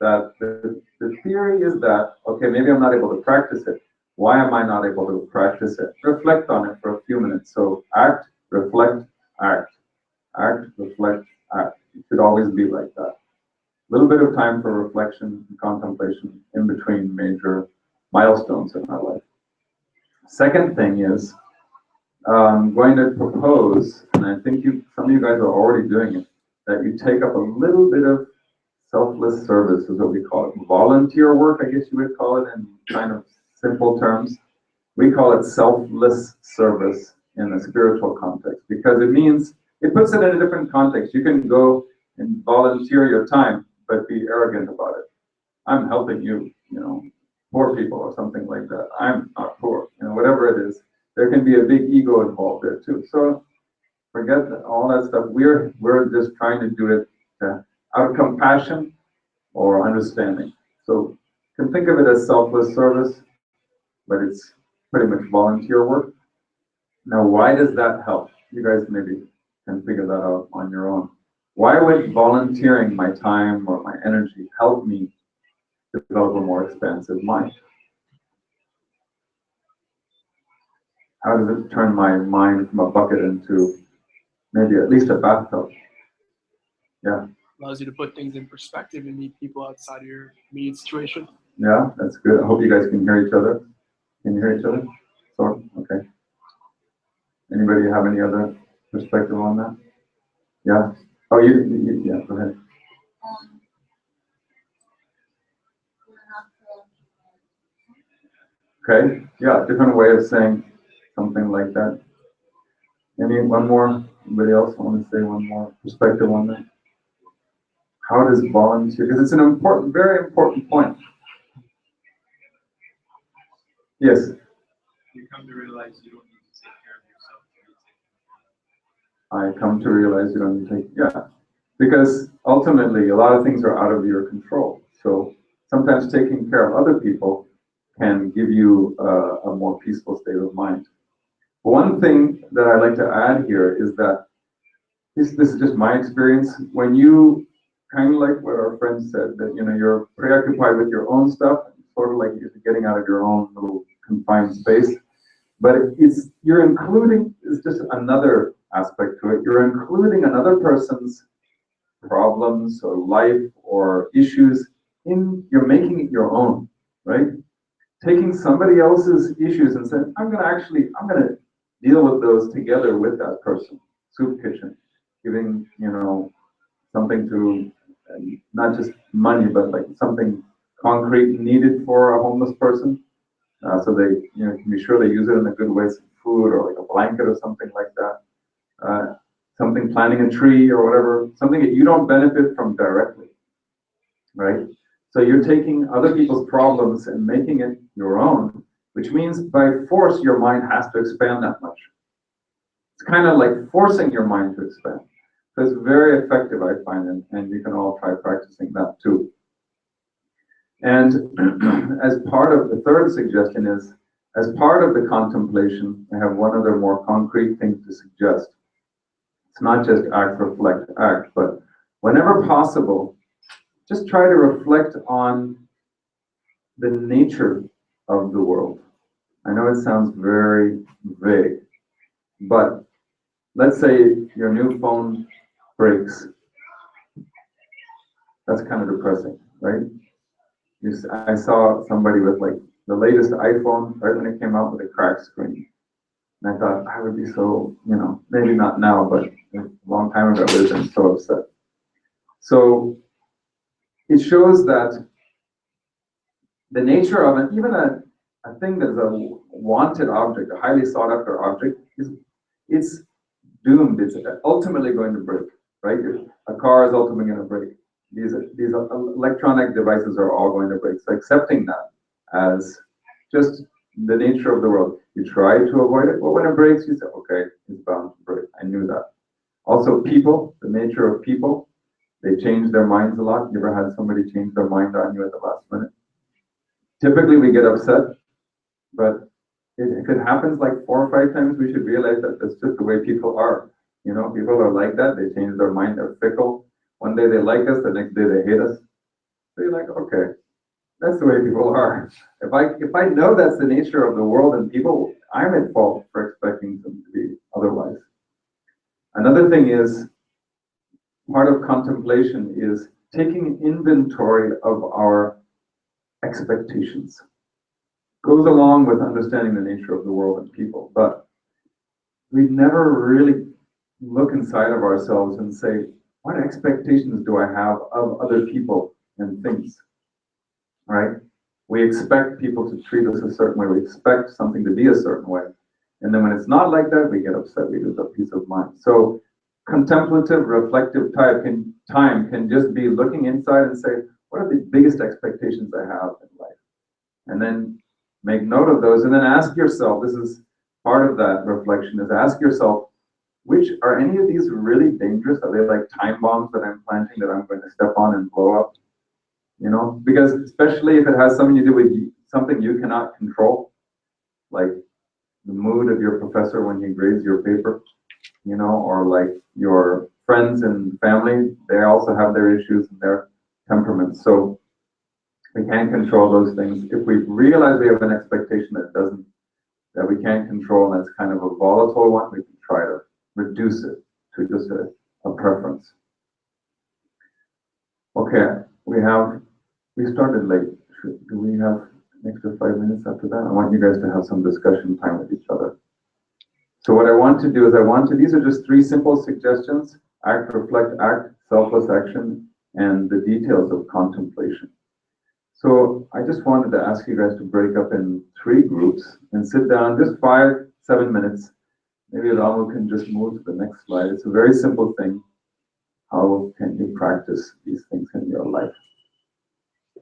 that the theory is that, okay, maybe I'm not able to practice it. Why am I not able to practice it? Reflect on it for a few minutes. So act, reflect, act. Act, reflect, act. It should always be like that. A little bit of time for reflection and contemplation in between major milestones in our life. Second thing is, I'm going to propose, and I think some of you guys are already doing it, that you take up a little bit of selfless service, is what we call it. Volunteer work, I guess you would call it in kind of simple terms. We call it selfless service in a spiritual context, because it means, it puts it in a different context. You can go and volunteer your time, but be arrogant about it. I'm helping you, you know, poor people or something like that. I'm not poor, you know, whatever it is. There can be a big ego involved there too. So forget all that stuff. We're just trying to do it out of compassion or understanding. So you can think of it as selfless service, but it's pretty much volunteer work. Now, why does that help? You guys maybe can figure that out on your own. Why would volunteering my time or my energy help me develop a more expansive mind? How does it turn my mind from a bucket into maybe at least a bathtub? Yeah. Allows you to put things in perspective and meet people outside of your immediate situation. Yeah, that's good. I hope you guys can hear each other. Can you hear each other? Sort of? Okay. Anybody have any other perspective on that? Yeah? Oh, yeah, go ahead. Okay, yeah, different way of saying something like that. One more? Anybody else want to say one more perspective on that? How does volunteer, because it's an important, very important point. Yes? You come to realize you don't need to take care of yourself. I come to realize you don't take, yeah. Because ultimately, a lot of things are out of your control. So sometimes taking care of other people can give you a more peaceful state of mind. One thing that I'd like to add here is that this is just my experience. When you, kind of like what our friend said, that you're preoccupied with your own stuff, sort of like you're getting out of your own little confined space. But you're including, it's just another aspect to it. You're including another person's problems or life or issues you're making it your own, right? Taking somebody else's issues and saying, I'm gonna deal with those together with that person. Soup kitchen, giving, something to, not just money, but like something concrete needed for a homeless person. So they, can be sure they use it in a good way, some food or like a blanket or something like that. Something, planting a tree or whatever, something that you don't benefit from directly, right? So you're taking other people's problems and making it your own, which means by force your mind has to expand that much. It's kind of like forcing your mind to expand. So it's very effective, I find, and you can all try practicing that too. And as part of the third suggestion is, as part of the contemplation, I have one other more concrete thing to suggest. It's not just act, reflect, act, but whenever possible, just try to reflect on the nature of the world. I know it sounds very vague, but let's say your new phone breaks. That's kind of depressing, right? I saw somebody with like the latest iPhone right when it came out with a cracked screen. And I thought I would be so, maybe not now, but a long time ago I would have been so upset. So it shows that the nature of it, even a thing that's a wanted object, a highly sought after object, it's doomed. It's ultimately going to break, right? A car is ultimately going to break. These electronic devices are all going to break. So accepting that as just the nature of the world. You try to avoid it, but when it breaks, you say, okay, it's bound to break. I knew that. Also, people, the nature of people, they change their minds a lot. You ever had somebody change their mind on you at the last minute? Typically, we get upset, but if it happens like 4 or 5 times, we should realize that that's just the way people are. People are like that. They change their mind. They're fickle. One day they like us, the next day they hate us. So you're like, okay, that's the way people are. If I know that's the nature of the world and people, I'm at fault for expecting them to be otherwise. Another thing is, part of contemplation is taking inventory of our expectations. Goes along with understanding the nature of the world and people, but we never really look inside of ourselves and say, what expectations do I have of other people and things, right? We expect people to treat us a certain way. We expect something to be a certain way. And then when it's not like that, we get upset. We lose our peace of mind. So contemplative, reflective time can just be looking inside and say, what are the biggest expectations I have in life? And then make note of those and then ask yourself, this is part of that reflection, is ask yourself, which are any of these really dangerous? Are they like time bombs that I'm planting that I'm going to step on and blow up? Because especially if it has something to do with something you cannot control, like the mood of your professor when he grades your paper, or like your friends and family, they also have their issues and their temperaments. So we can't control those things. If we realize we have an expectation that we can't control, and that's kind of a volatile one, we can try to reduce it to just a preference. Okay, we started late. Do we have an extra 5 minutes after that? I want you guys to have some discussion time with each other. So what I want to do is these are just 3 simple suggestions: act, reflect, act, selfless action, and the details of contemplation. So I just wanted to ask you guys to break up in 3 groups and sit down just 5-7 minutes. Maybe Ramu can just move to the next slide. It's a very simple thing. How can you practice these things in your life?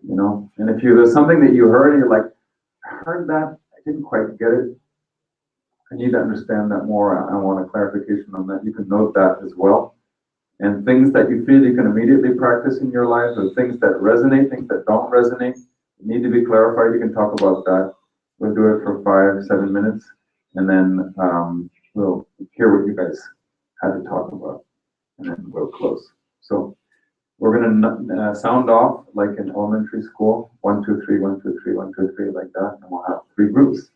You know, and if there's something that you heard and you're like, I heard that, I didn't quite get it, I need to understand that more, I want a clarification on that, you can note that as well. And things that you feel you can immediately practice in your life, or things that resonate, things that don't resonate, need to be clarified, you can talk about that. We'll do it for 5-7 minutes, and then we'll hear what you guys had to talk about, and then we'll close. So we're gonna sound off like in elementary school, 1, 2, 3, 1, 2, 3, 1, 2, 3, like that, and we'll have 3 groups.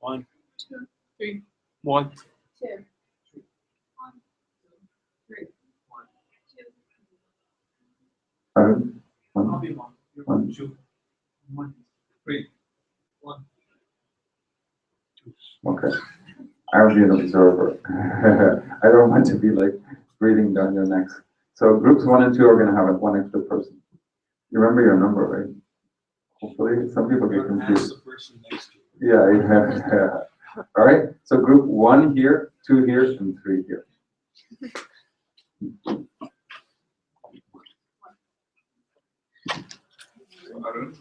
1, 2, 3, 1, 2. 1, I'll be 1. 1, 2. 1. 3, 1. Okay. I'll be an observer. I don't want to be like breathing down your necks. So groups 1 and 2 are going to have 1 extra person. You remember your number, right? Hopefully, some people get confused. Yeah. All right. So group 1 here, 2 here, and 3 here. Arun,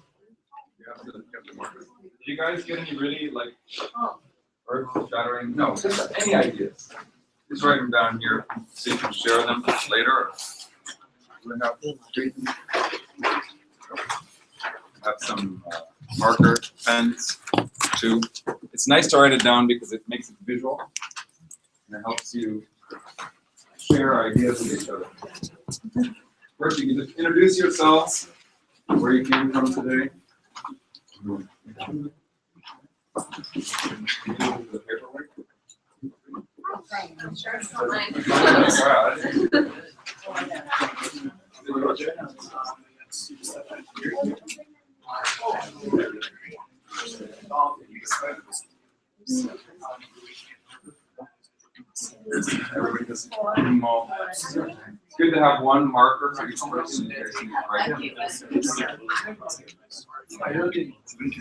you have the marker. Did you guys get any really like earth-shattering? No, just any ideas. Just write them down here so you can share them later. We'll have some marker pens too. It's nice to write it down because it makes it visual and it helps you share ideas with each other. First, you can just introduce yourselves, where you came from today. Everybody just it's good to have one marker for each person.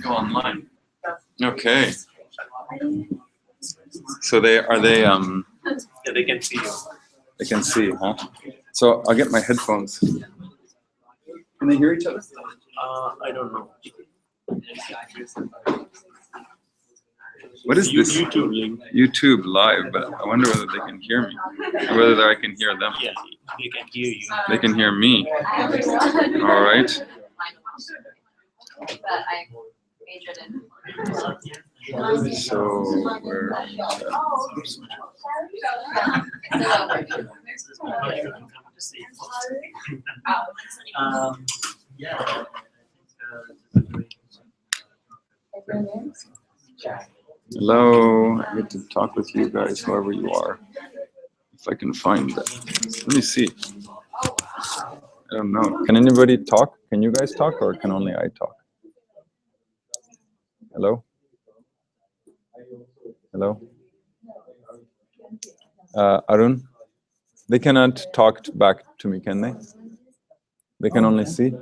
Go online. Okay. So they Yeah, they can see you. They can see, huh? So I'll get my headphones. Can they hear each other? I don't know. What is this? YouTube link. YouTube live, but I wonder whether they can hear me, or whether I can hear them. Yeah, they can hear you. They can hear me. All right. But I majored in. So where? Yeah. Hello. I get to talk with you guys, whoever you are. If I can find that. Let me see. I don't know. Can anybody talk? Can you guys talk, or can only I talk? Hello? Hello? Arun? They cannot talk back to me, can they? They can only see?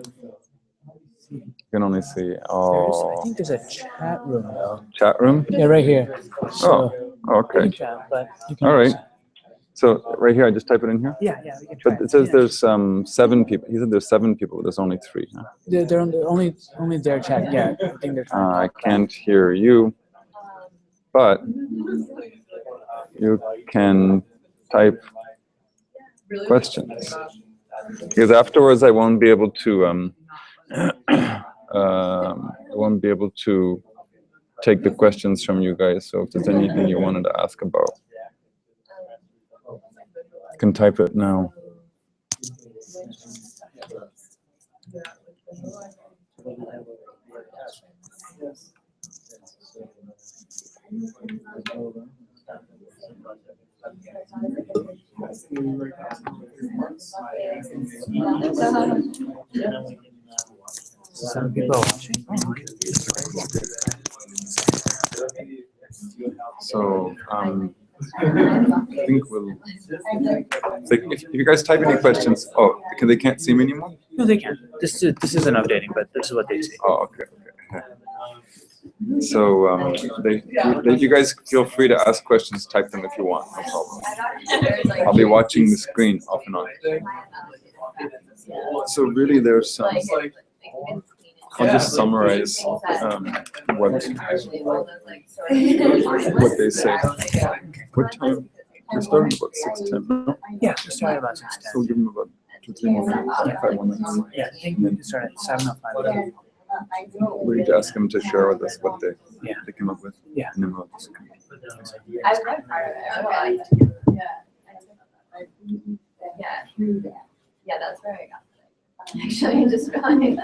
Can only see. Oh. I think there's a chat room though. Chat room? Yeah, right here. So Okay. you can chat, but you can All right. also- So right here, I just type it in here? Yeah, we can try. But it says there's 7 people. He said there's 7 people, but there's only 3. Huh? They're only their chat. Yeah, I think they're trying to I talk can't hear you, but you can type questions. Because afterwards I won't be able to take the questions from you guys. So if there's anything you wanted to ask about, you can type it now. Some people are watching. So I think we'll. If you guys type any questions, oh, they can't see me anymore. No, they can. This isn't updating, but this is what they say. Oh, okay. So you guys feel free to ask questions. Type them if you want. No problem. I'll be watching the screen off and on. So really, there's some. I'll just summarize what they say. What time? We're starting about 6:10. No? Yeah, we started about 6:10. So we'll give them about 2-3 more minutes, 5 more minutes. Yeah, I think we started at 7:05. We need to ask them to share with us what they came up with. Yeah. And then we'll just I've read part of it. Yeah, that's where I got it. Actually, I just realized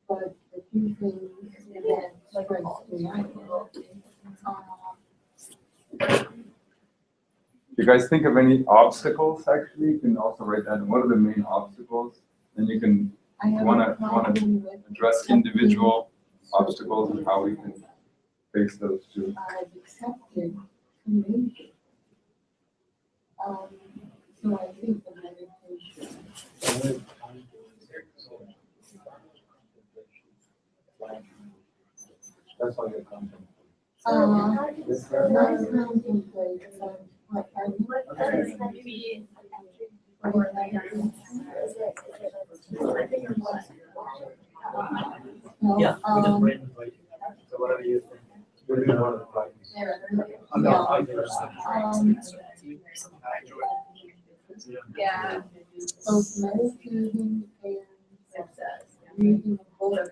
but a few things that strikes me out. you guys think of any obstacles, actually, you can also write down what are the main obstacles. Then you can, if you want to address individual obstacles and how we can face those too. I've accepted communication. So I think the meditation. That's all your content. Not contemplate, but Yeah. So whatever you think. yeah. both meditating and reading a book.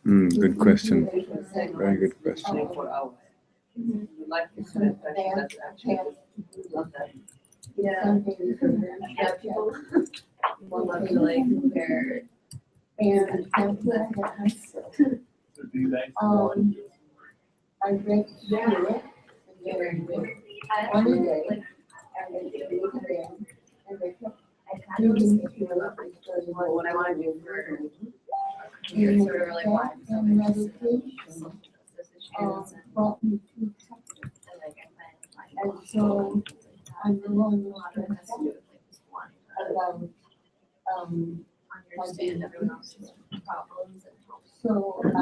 Good question. Very good question. Yeah, people want to like compare. And I read through it, and then one day, I went to read again, and I kept reading through it, because What I want to do for and sort of like why. and meditation brought me to practice. And so I'm no longer about Understand everyone else's problems and help. so I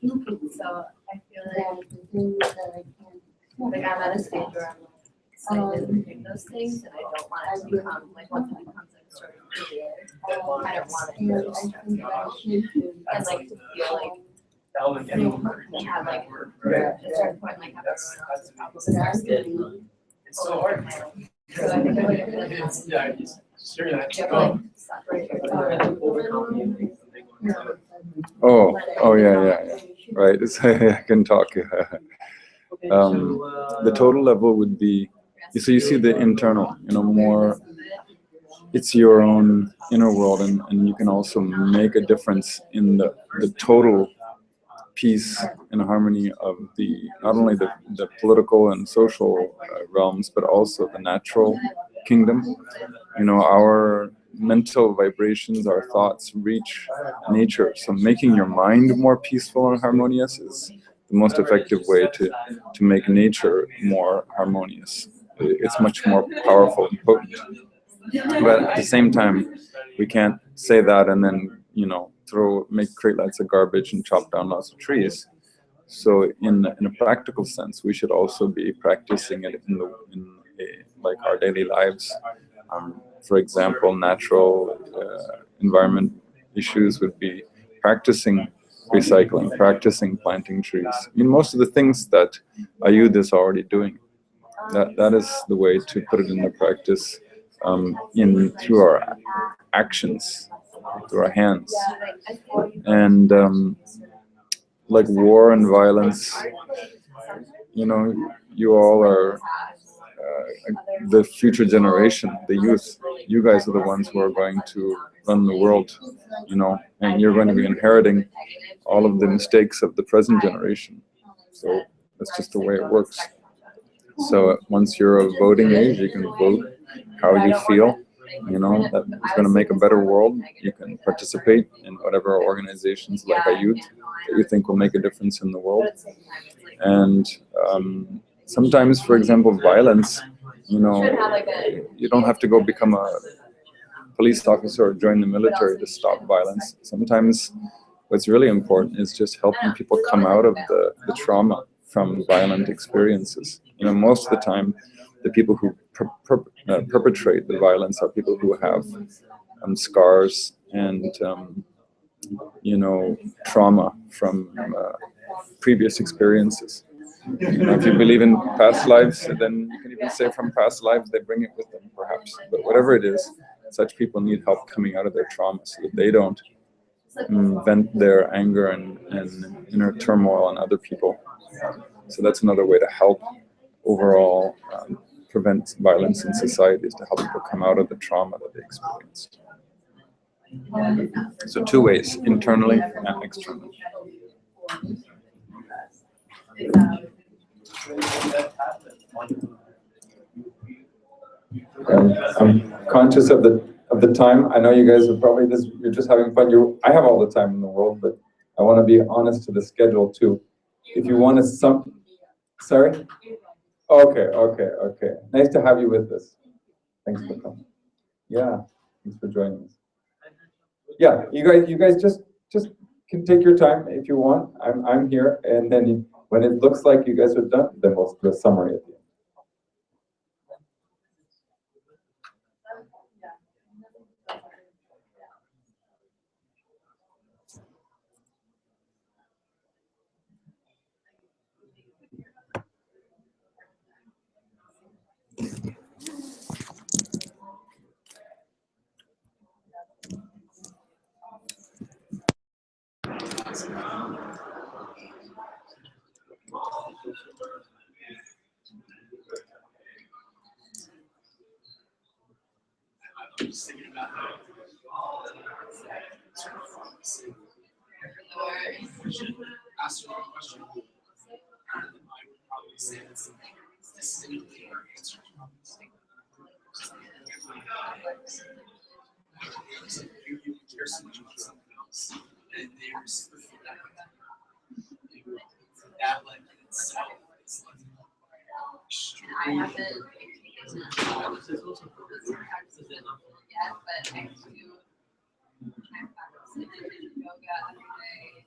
do believe So I feel that like the things that I can't I'm at a stage where I'm excited to do those things and I don't want it to become like once it becomes like sort of clear. I don't want it to and I be think stressful. that should And like to feel like you have like at a certain point like have everyone else's problems and that's good. It's so hard. So I think like I feel like Yeah, just share that. you have to like separate yourself. Oh yeah. Right. I can talk. The total level would be, so you see the internal, more, it's your own inner world, and you can also make a difference in the total peace and harmony of not only the political and social realms, but also the natural kingdom. Our mental vibrations, our thoughts reach nature. So making your mind more peaceful and harmonious is the most effective way to make nature more harmonious. It's much more powerful and potent. But at the same time, we can't say that and then, create lots of garbage and chop down lots of trees. So in a practical sense, we should also be practicing it in like our daily lives. For example, natural environment issues would be practicing recycling, practicing planting trees. Most of the things that our youth is already doing. That is the way to put it into practice through our actions, through our hands. And like war and violence, you all are the future generation, the youth. You guys are the ones who are going to run the world, and you're going to be inheriting all of the mistakes of the present generation. So that's just the way it works. So once you're of voting age, you can vote how you feel, you know, that is going to make a better world, you can participate in whatever organizations like Ayut that you think will make a difference in the world. And sometimes, for example, violence, you know, you don't have to go become a police officer or join the military to stop violence. Sometimes what's really important is just helping people come out of the trauma from violent experiences. You know, most of the time, the people who perpetrate the violence are people who have scars and, you know, trauma from previous experiences. You know, if you believe in past lives, then you can even say from past lives they bring it with them, perhaps. But whatever it is, such people need help coming out of their trauma so that they don't vent their anger and inner turmoil on other people. So that's another way to help overall prevent violence in society, is to help people come out of the trauma that they experienced. So two ways, internally and externally. I'm conscious of the time. I know you guys are probably you're just having fun. I have all the time in the world, but I want to be honest to the schedule too. If you want to sorry? Okay. Nice to have you with us. Thanks for coming. Yeah, thanks for joining us. Yeah, you guys just can take your time if you want. I'm here, and then when it looks like you guys are done, then we'll do a summary at the end. Asked you a question, I would probably say it's distinctly our answer. You care so much about something else, and they reciprocate that like in itself is like extremely. Yet, but I do. I'm practicing yoga every day.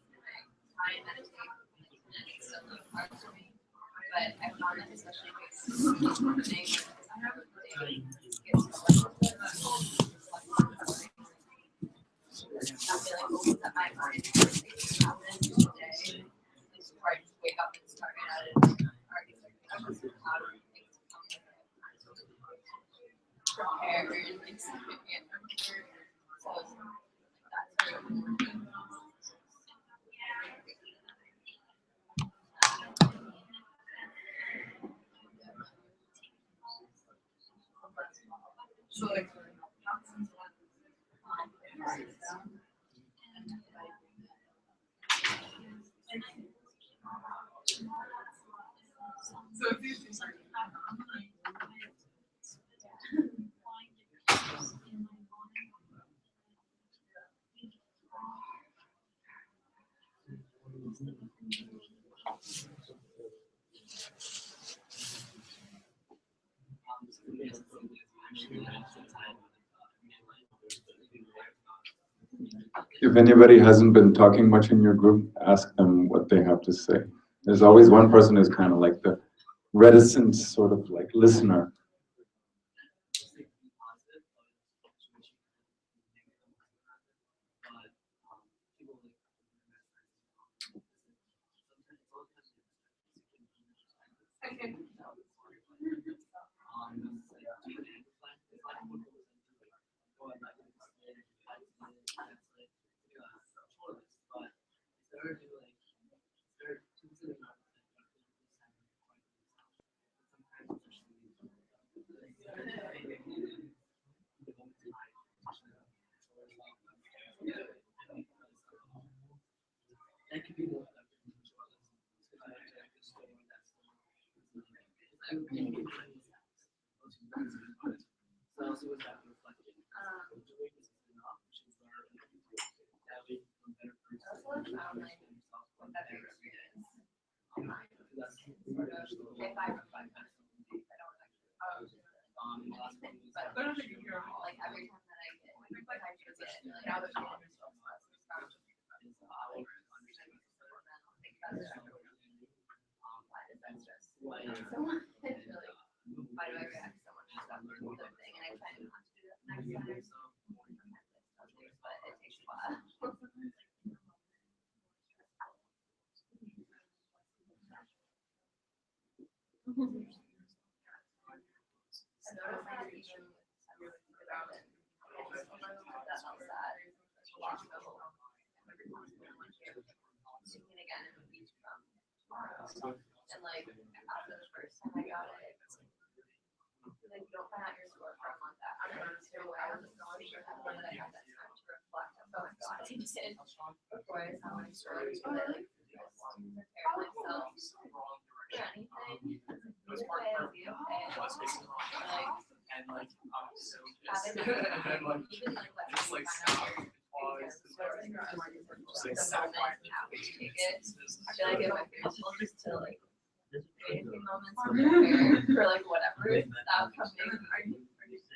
I meditate, and it's still not hard for me. But I found that especially with morning, I have a day that my mind happen today. Before I just wake up and start at it, prepare and like significant. So that's very important. So like If anybody hasn't been talking much in your group, ask them what they have to say. There's always one person who's kind of like the reticent sort of like listener. found like with every experience online. Sort of, if I reflect on it, I don't actually, but like every time that I get, like I forget, like I was reading myself last week, I was just think about it. Why does that stress? So it's really, why do I react so much to stuff or the thing, and I try not to do that next time. But it takes a while. And like after the first time I got it, like you don't find out your score for a month after. So I was just going through that one that I had that time to reflect on what God did before I saw my score. So I like prepare myself for anything. This way I'll be okay. And like having even like let's find out take it. I feel like if my parents will just to like create a few moments for like whatever is upcoming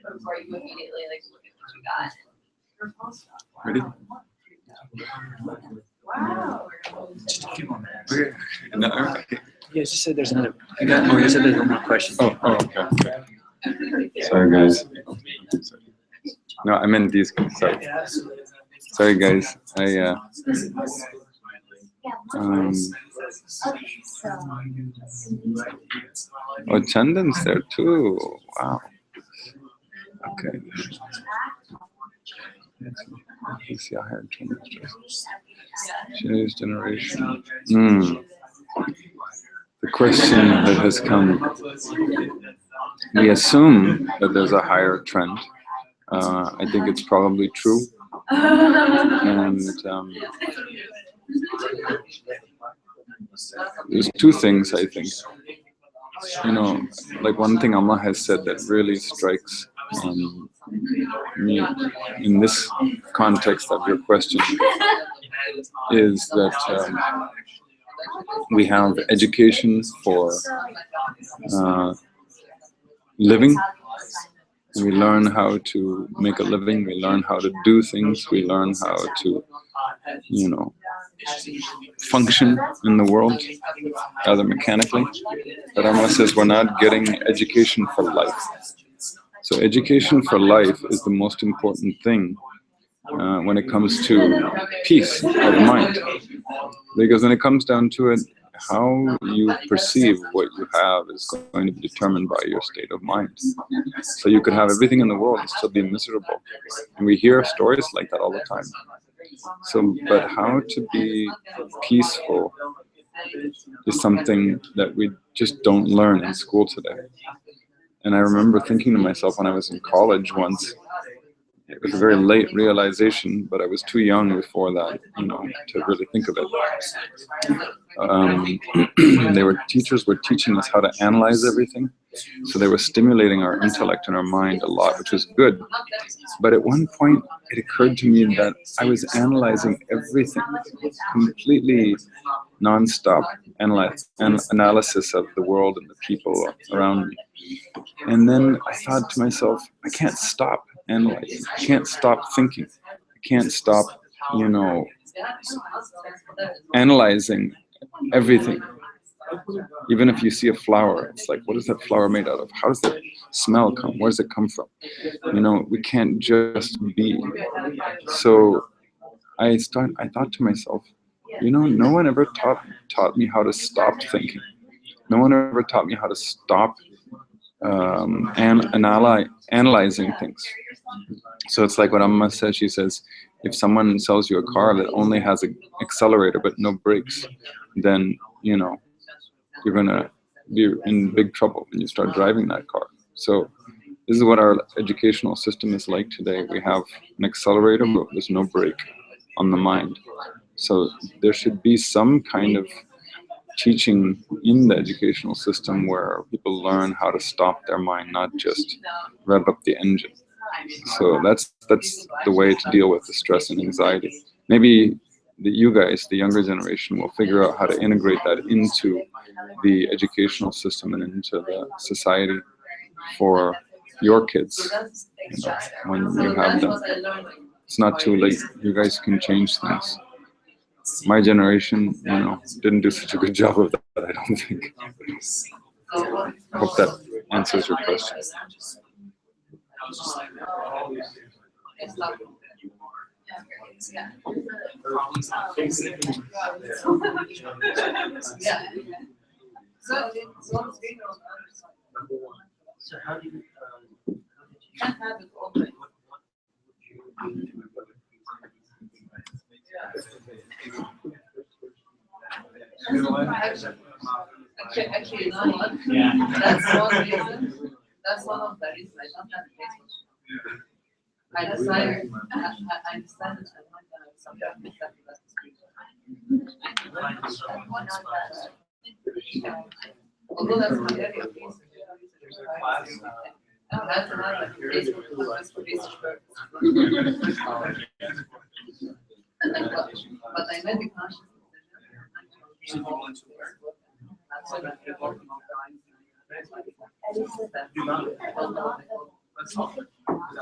before you immediately like look at what you got. Ready? Wow. Just a few more minutes. Okay. No, okay. You guys just said there's another. You said there's one more question. Oh, okay. Sorry, guys. No, I meant these guys. Sorry, guys. Oh, Chandan's there too. Wow. Okay. Let's see, I had Chinese generation. The question that has come, we assume that there's a higher trend. I think it's probably true. And there's two things, I think. You know, like one thing Amma has said that really strikes me in this context of your question is that we have education for living. We learn how to make a living. We learn how to do things. We learn how to, function in the world rather mechanically. But Amma says we're not getting education for life. So education for life is the most important thing when it comes to peace of mind. Because when it comes down to it, how you perceive what you have is going to be determined by your state of mind. So you could have everything in the world and still be miserable. And we hear stories like that all the time. So, but how to be peaceful is something that we just don't learn in school today. And I remember thinking to myself when I was in college once, it was a very late realization, but I was too young before that, to really think of it. Teachers were teaching us how to analyze everything. So they were stimulating our intellect and our mind a lot, which was good. But at one point, it occurred to me that I was analyzing everything, completely nonstop analysis of the world and the people around me. And then I thought to myself, I can't stop analyzing. I can't stop thinking. I can't stop, analyzing everything. Even if you see a flower, it's like, what is that flower made out of? How does that smell come? Where does it come from? We can't just be. So I thought to myself, no one ever taught me how to stop thinking. No one ever taught me how to stop analyzing things. So it's like what Amma says. She says, if someone sells you a car that only has an accelerator but no brakes, then you're gonna be in big trouble when you start driving that car. So this is what our educational system is like today. We have an accelerator, but there's no brake on the mind. So there should be some kind of teaching in the educational system where people learn how to stop their mind, not just rev up the engine. So that's the way to deal with the stress and anxiety. Maybe you guys, the younger generation, will figure out how to integrate that into the educational system and into the society for your kids. You know, when you have them, it's not too late. You guys can change things. My generation, you know, didn't do such a good job of that, I don't think. I hope that answers your question. So how do you, Actually, you know what? Yeah. That's one reason. That's one of the reasons I don't have Facebook. I decided, I decided I'm not gonna subject myself to that description. Although that's my area of research. That's another Facebook purpose for research purposes. But I made the conscious decision. That's what I feel. Let's talk.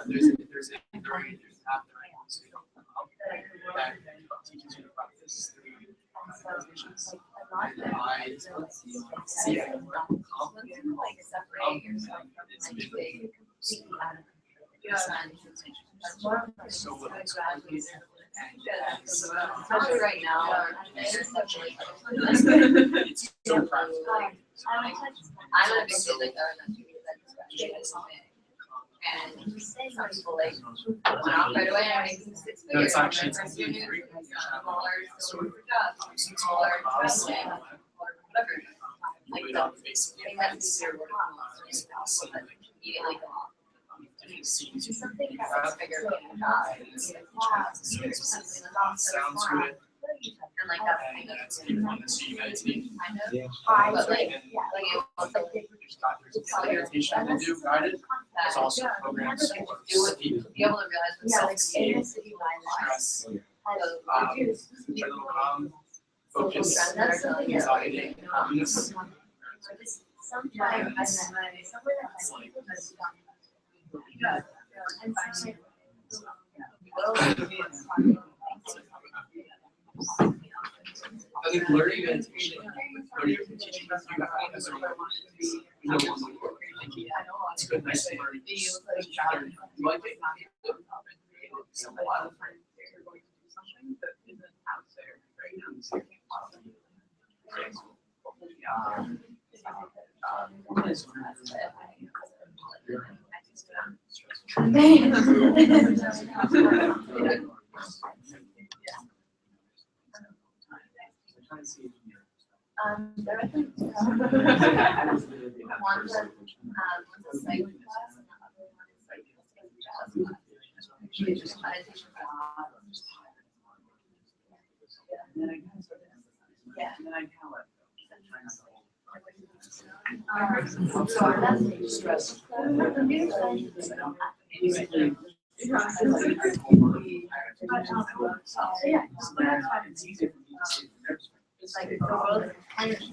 There's a during, there's after, that teaches you to practice meditations. I see it. So what Especially right now, it's so practical. I'm a big kid like and some people like went out right away and making 6 No, figures. it's actually Smaller, whatever. Like that. I think that's eating like something that's bigger than sounds good. and like that's kind of Yeah. but like Meditation they do guided. There's also programs for to be able to realize what self-esteem stress, focus, anxiety, happiness. I think learning meditation, learning and teaching you have as a it's good, nice to learn. You like it?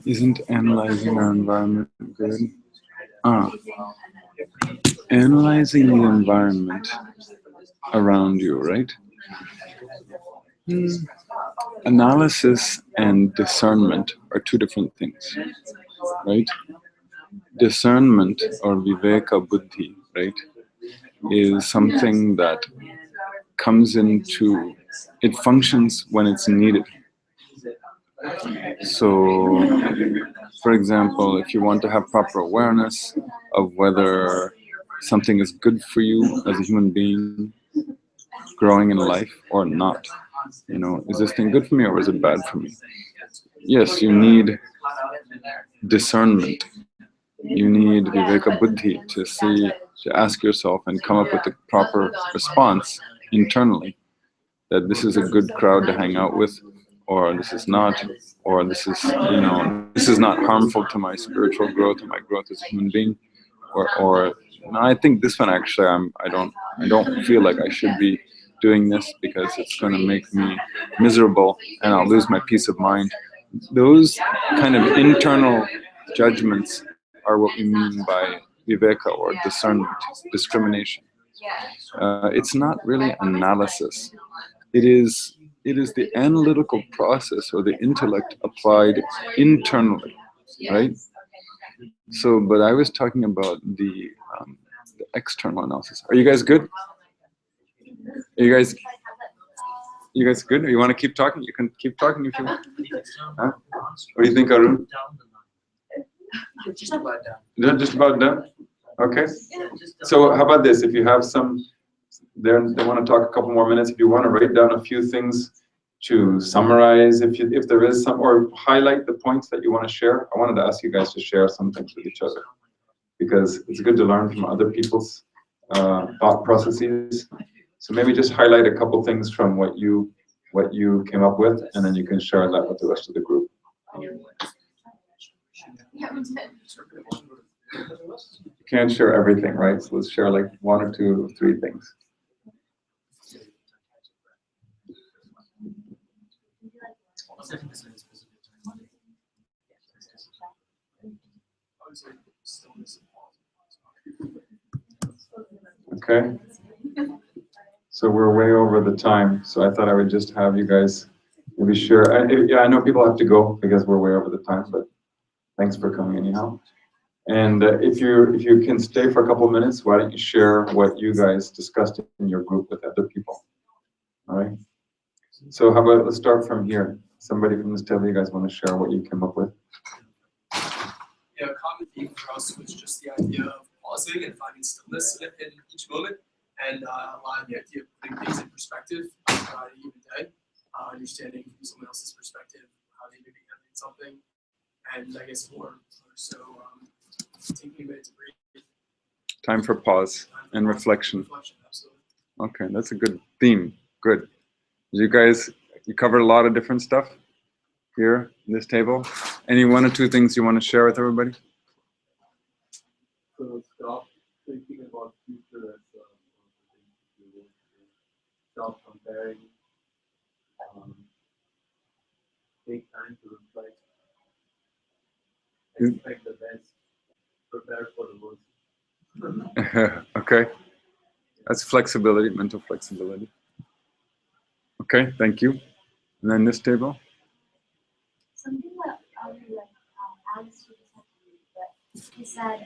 Isn't analyzing our environment good? Analyzing the environment around you, right? Analysis and discernment are two different things, right? Discernment or viveka buddhi, right, is something that comes into, it functions when it's needed. So, for example, if you want to have proper awareness of whether something is good for you as a human being growing in life or not, you know, is this thing good for me or is it bad for me? Yes, you need discernment. You need viveka buddhi to see, to ask yourself and come up with the proper response internally, that this is a good crowd to hang out with, or this is not, or this is, you know, this is not harmful to my spiritual growth or my growth as a human being, or no, I think this one actually I don't feel like I should be doing this because it's going to make me miserable and I'll lose my peace of mind. Those kind of internal judgments are what we mean by viveka or discernment, discrimination. It's not really analysis. It is the analytical process or the intellect applied internally, right? So, but I was talking about the external analysis. Are you guys good? Are you guys good? Or you want to keep talking? You can keep talking if you want. Huh? What do you think, Arun? Just about done. You're just about done? Okay. So how about this? If you have some, they want to talk a couple more minutes. If you want to write down a few things to summarize, if there is some, or highlight the points that you want to share. I wanted to ask you guys to share some things with each other because it's good to learn from other people's thought processes. So maybe just highlight a couple things from what you came up with, and then you can share that with the rest of the group. You can't share everything, right? So let's share like 1 or 2 or 3 things. Okay. So we're way over the time, so I thought I would just have you guys maybe share. Yeah, I know people have to go because we're way over the time, but thanks for coming anyhow. And if you can stay for a couple of minutes, why don't you share what you guys discussed in your group with other people? All right. So how about let's start from here. Somebody from this table, you guys want to share what you came up with? Yeah, a common theme for us was just the idea of pausing and finding stillness in each moment, and allowing the idea of putting things in perspective throughout a given day, understanding from someone else's perspective how they may be handling something, and I guess more so taking a minute to breathe. Time for pause and reflection. Absolutely. Okay, that's a good theme. Good. You guys, you covered a lot of different stuff here in this table. Any 1 or 2 things you want to share with everybody? So stop thinking about future as stop comparing. Take time to reflect. Expect the best. Prepare for the worst. Okay. That's flexibility, mental flexibility. Okay, thank you. And then this table? Something that I really like, Alex, you just had to read, but he said,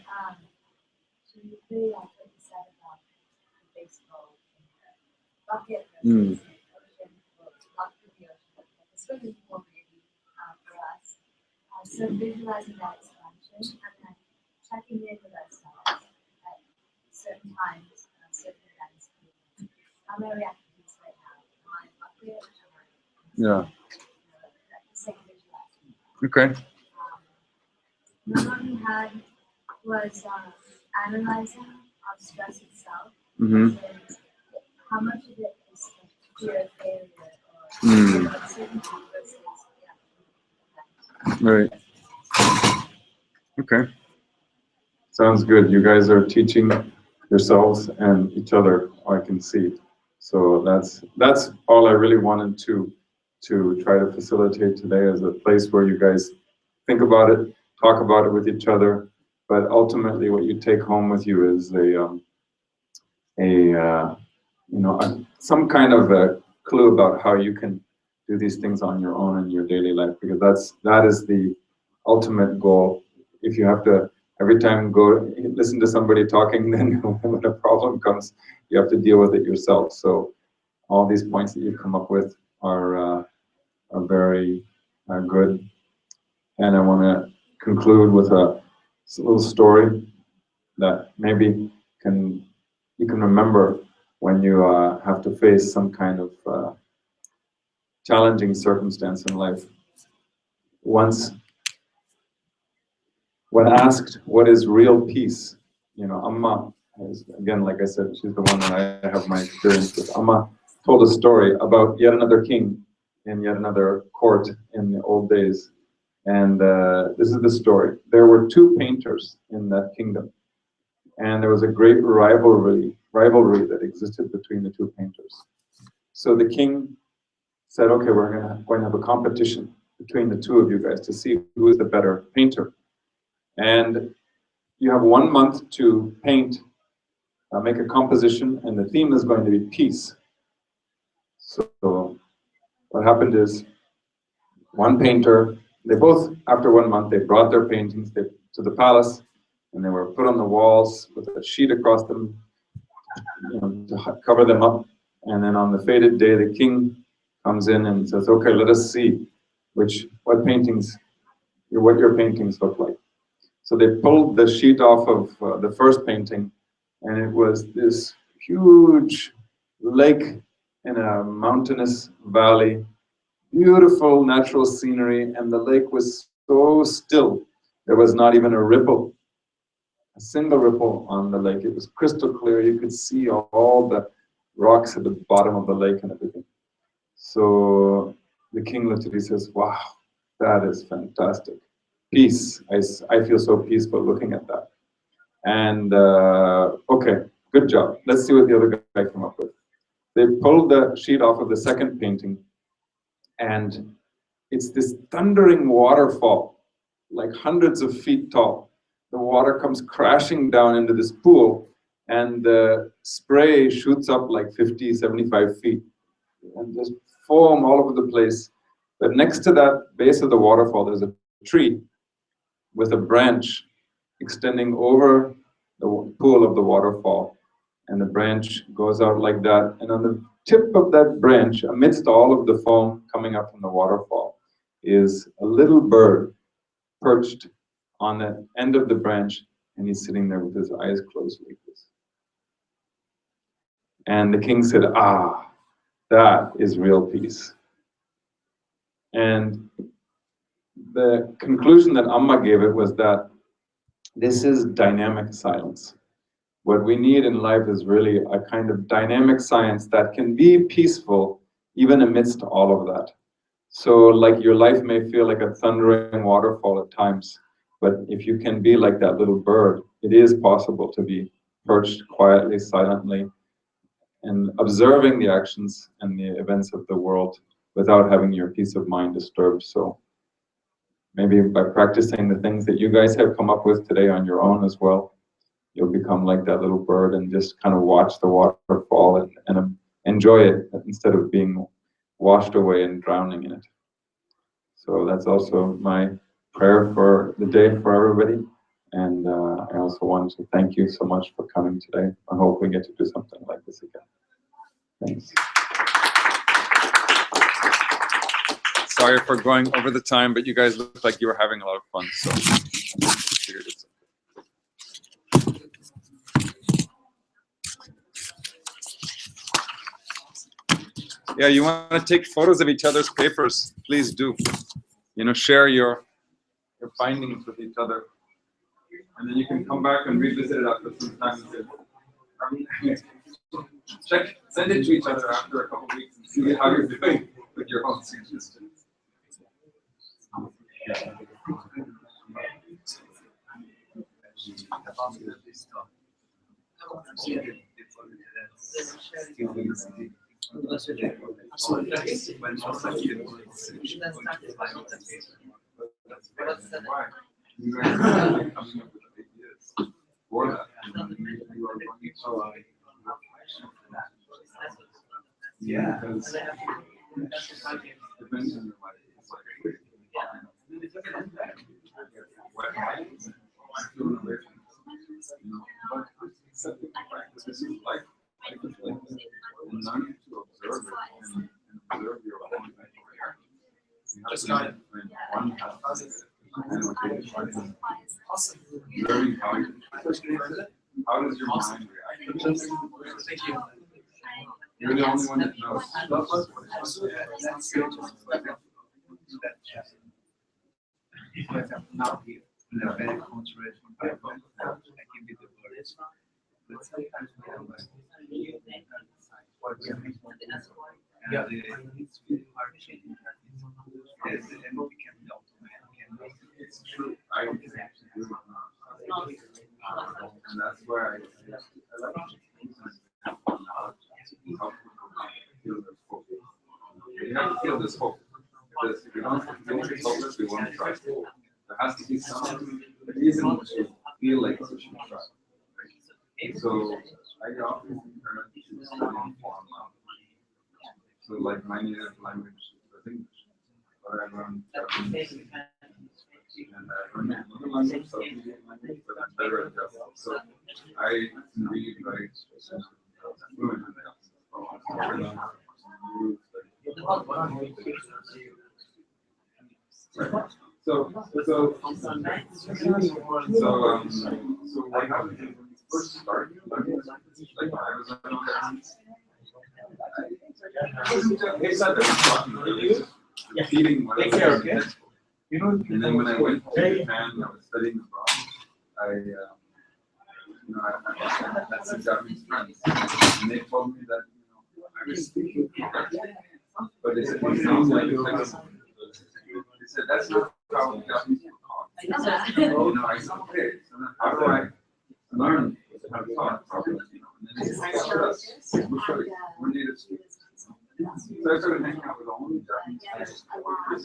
so you really like what he said about the baseball bucket versus ocean, or not for the ocean, but the swimming pool maybe for us. So visualizing that expansion and then checking in with ourselves at certain times, certain events. How am I reacting to this right now? Am I bucket or Yeah. Okay. Another one we had was analyzing our stress itself. How much of it is fear of failure or uncertainty versus Right. Okay. Sounds good. You guys are teaching yourselves and each other, I can see. So that's all I really wanted to try to facilitate today, as a place where you guys think about it, talk about it with each other, but ultimately what you take home with you is some kind of a clue about how you can do these things on your own in your daily life, because that is the ultimate goal. If you have to every time go listen to somebody talking, then when a problem comes, you have to deal with it yourself. So all these points that you've come up with are very good. And I want to conclude with a little story that maybe you can remember when you have to face some kind of challenging circumstance in life. Once, when asked what is real peace, Amma, again, like I said, she's the one that I have my experience with. Amma told a story about yet another king in yet another court in the old days. And this is the story. There were 2 painters in that kingdom. And there was a great rivalry that existed between the 2 painters. So the king said, okay, we're going to have a competition between the two of you guys to see who is the better painter. And you have 1 month to paint, make a composition, and the theme is going to be peace. So what happened is, one painter, they both, after 1 month, they brought their paintings to the palace, and they were put on the walls with a sheet across them, to cover them up. And then on the fated day, the king comes in and says, okay, let us see what your paintings look like. So they pulled the sheet off of the first painting, and it was this huge lake in a mountainous valley, beautiful natural scenery, and the lake was so still. There was not even a ripple, a single ripple on the lake. It was crystal clear. You could see all the rocks at the bottom of the lake and everything. So the king looked at it, he says, wow, that is fantastic. Peace. I feel so peaceful looking at that. And okay, good job. Let's see what the other guy came up with. They pulled the sheet off of the second painting, and it's this thundering waterfall, like hundreds of feet tall. The water comes crashing down into this pool, and the spray shoots up like 50, 75 feet, and just foam all over the place. But next to that base of the waterfall, there's a tree with a branch extending over the pool of the waterfall, and the branch goes out like that, and on the tip of that branch, amidst all of the foam coming up from the waterfall, is a little bird perched on the end of the branch, and he's sitting there with his eyes closed like this. And the king said, ah, that is real peace. And the conclusion that Amma gave it was that this is dynamic silence. What we need in life is really a kind of dynamic science that can be peaceful even amidst all of that. So like your life may feel like a thundering waterfall at times, but if you can be like that little bird, it is possible to be perched quietly, silently, and observing the actions and the events of the world without having your peace of mind disturbed. So maybe by practicing the things that you guys have come up with today on your own as well, you'll become like that little bird and just kind of watch the waterfall and enjoy it instead of being washed away and drowning in it. So that's also my prayer for the day for everybody. And I also want to thank you so much for coming today. I hope we get to do something like this again. Thanks. Sorry for going over the time, but you guys looked like you were having a lot of fun, so I figured it's okay. Yeah, you want to take photos of each other's papers, please do. Share your findings with each other. And then you can come back and revisit it after some time. Send it to each other after a couple of weeks and see how you're doing with your own suggestions. Yeah. How does your mind react? Thank you. You're the only one that knows. Now we are very concentrated on Bible. I can be the words. But sometimes we have what we have and it's really hard to change. Yes, and we can help. It's true. I can actually do it. And that's where I like to use how to feel their feel there's hope. Because if you don't feel it's hopeless, we won't try. There has to be some reason to feel like we should try. Right? So I often encourage to study foreign language. So like my native language is English, but I learned Japanese. And I learned another language, South Indian language, but I'm better at Japanese. So I can read, write, fluent in that. So what happened when you first started learning, like when I was learning Japanese, it's not that I'm talking really, repeating what I was learning in textbook. And then when I went to Japan, I was studying abroad, I had some Japanese friends, and they told me that I was speaking correctly, but they said it sounds like a textbook. They said that's not how Japanese people talk. I said okay, so then how do I learn how to talk properly? And then they said us. We're native speakers. So I started hanging out with only Japanese speakers.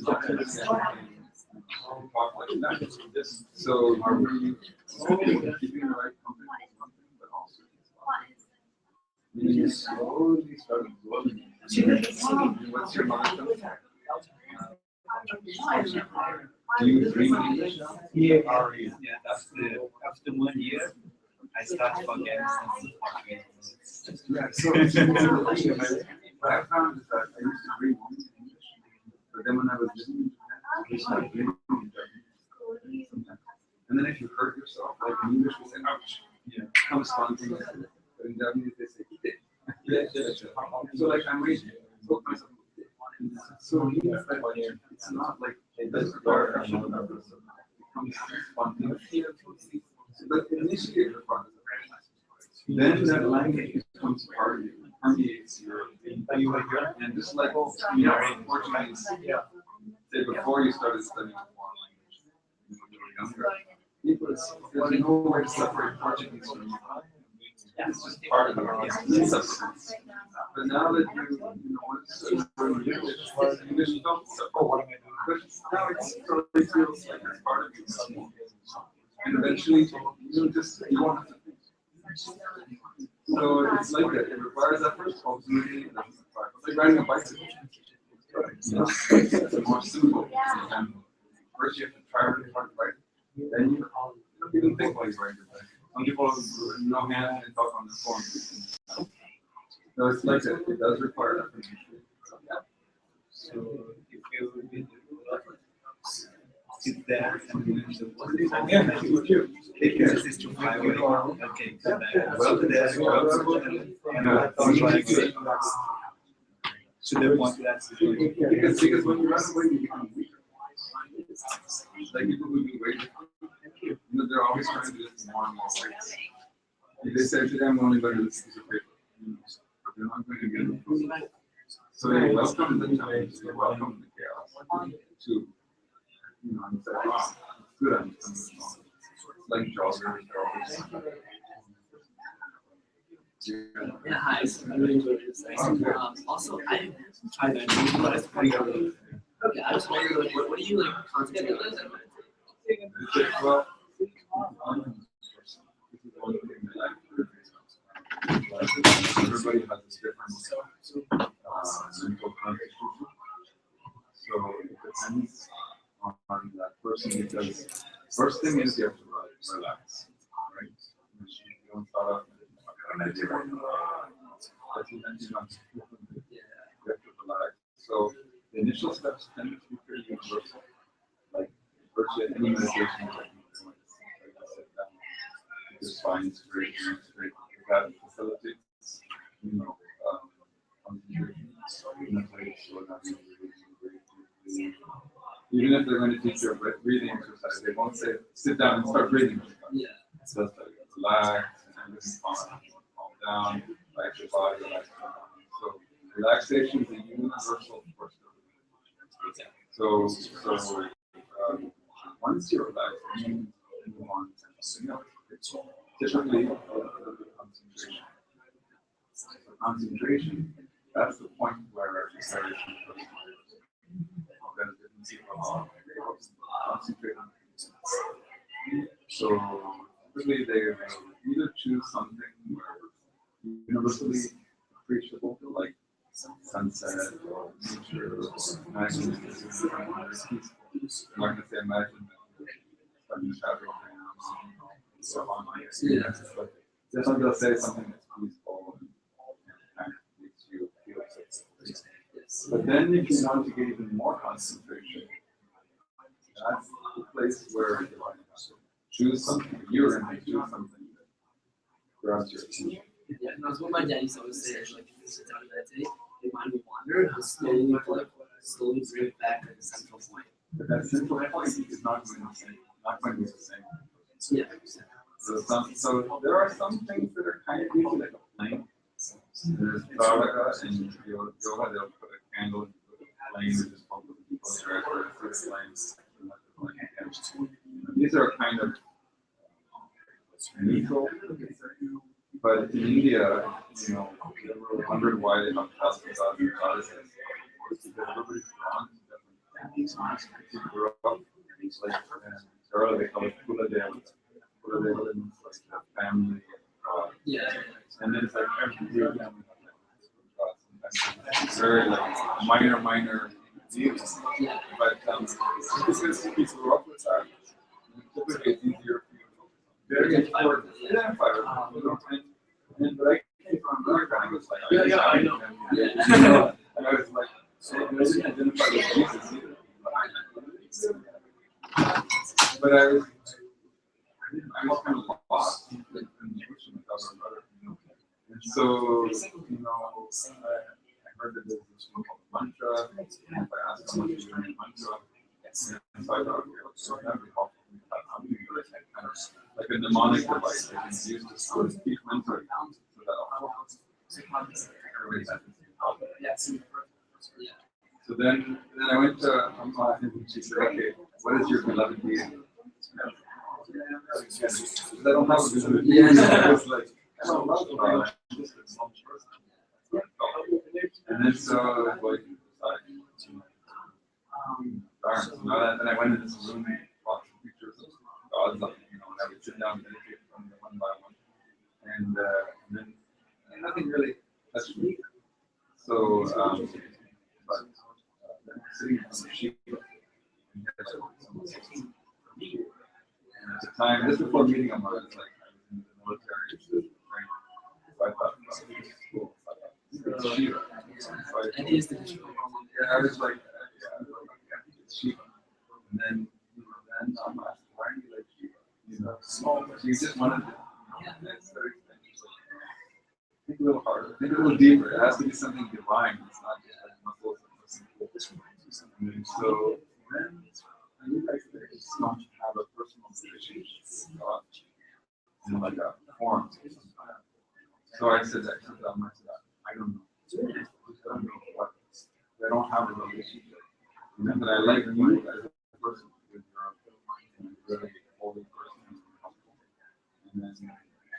Talk like that. So are we keeping the right company is one thing, but also you slowly start absorbing. What's your mother tongue? Do you dream English now? Yeah, that's the after 1 year I start forgetting some Yeah, so what I found is that I used to dream only in English, but then when I was living in Japan, I started dreaming in Japanese sometimes. And then if you hurt yourself, like in English we say ouch, comes spontaneously, but in Japanese they say ite. So like I'm waiting, poke myself. So it's not like it doesn't require action or it becomes spontaneous. But initially it requires it. Then that language becomes part of you, permeates your and just like Portuguese, say before you started studying a foreign language, when you were younger, there's no way to separate Portuguese from you. It's just part of the substance. But now that you once you learn English, you don't separate. But now it totally feels like it's part of you. And eventually, you won't have to think. So it's like that. It requires effort. Ultimately, it doesn't require. It's like riding a bicycle. It's more simple. And first, you have to try really hard to ride. Then you don't even think while you're riding your bicycle. Some people have no hands and talk on the phone. No, it's like that. It does require effort. So if you sit there and this is too far away. Okay, come back. Well, there you go. And I thought like, should they want that? Because when you run away, you become weaker. Like people who do weight, they're always trying to do this more and more weights. If they say to them, I'm only going to do this piece of paper, they're not going to get it. So they welcome the challenge, they welcome the chaos too. And say, oh, it's good, I'm coming along. It's like joggers, Yeah, hi. So I really enjoyed this. Also, I tried that, but it's pretty good. Okay, I just wonder, like, what do you like concentrate on? Well, this is one thing that everybody has this different mental constitution. So it depends on that person because first thing is you have to relax, right? You don't start off with you have to relax. So the initial steps tend to be pretty universal. Like virtually any meditation technique, like I said, your spine is straight, that facilitates, concentration. Even if they're going to teach you a breathing exercise, they won't say sit down and start breathing. Yeah. So it's like relax and just calm down, relax your body, relax your mind. So relaxation is a universal force. So once you're relaxed, you move on to something else. Typically, concentration. So concentration, that's the point where preparation first matters. concentrate on things. So typically they either choose something where universally appreciable, like sunset or nature, or imagine peaceful. I'm not going to say imagine studying shadow grams and so on. But definitely they'll say something that's peaceful and kind of makes you feel safe. But then if you want to get even more concentration, that's the place where you choose something, you're going to choose something that grabs your attention. Yeah, and that's what my dad used to always say, like, if you sit down and meditate, your mind will wander, and slowly bring it back to the central point. But that central point is not going to be the same. Yeah. So there are some things that are kind of easy, like a flame. There's Bhavaka and yoga, they'll put a candle and put a flame and just close your eyes for the flames. These are kind of neutral, but in India, you know, people wondered why they have hospitals and goddesses. Because everybody's drawn to different things. You grow up, it's like, earlier they call it Kula Deva. Kula Deva means like the family god. Yeah. And then it's like every family has it's very like minor views. Yeah. But because you grew up with that, typically it's easier for you to identify with it. But I came from America and I was like, I know. And I was like, I didn't identify with Jesus either. But I was kind of lost in the ocean without my brother. And so, you know, I heard that there's this one called mantra. And if I asked someone to learn mantra, and so I thought, okay, so that would be helpful. Something kind of like a mnemonic device that can be used to sort of speak mantra. So that'll help. Everybody has this. So then I went to Amma and she said, okay, what is your beloved deity? Because I don't have a beloved deity. I was like, I don't love God. I'm just a small person. And then so like, then I went in this room and watched pictures of gods, you know, and I would sit down and meditate from them one by one. And then nothing really touched me. So, but sitting on the sheep, and at the time, this was before meeting Amma, it's like I was in the military, just training. So I thought, well, this is cool. It's Shiva. So I was like, it's Shiva. And then Amma asked, why are you like Shiva? You know, so you just wanted to, it's very think a little harder, think a little deeper. It has to be something divine. It's not just like muscles and and so then I realized that I just don't have a personal relationship with God in like a form. So I said that to them, I said, I don't know. I don't have a relationship. And then I like you as a person, because you're a really holy person. And then,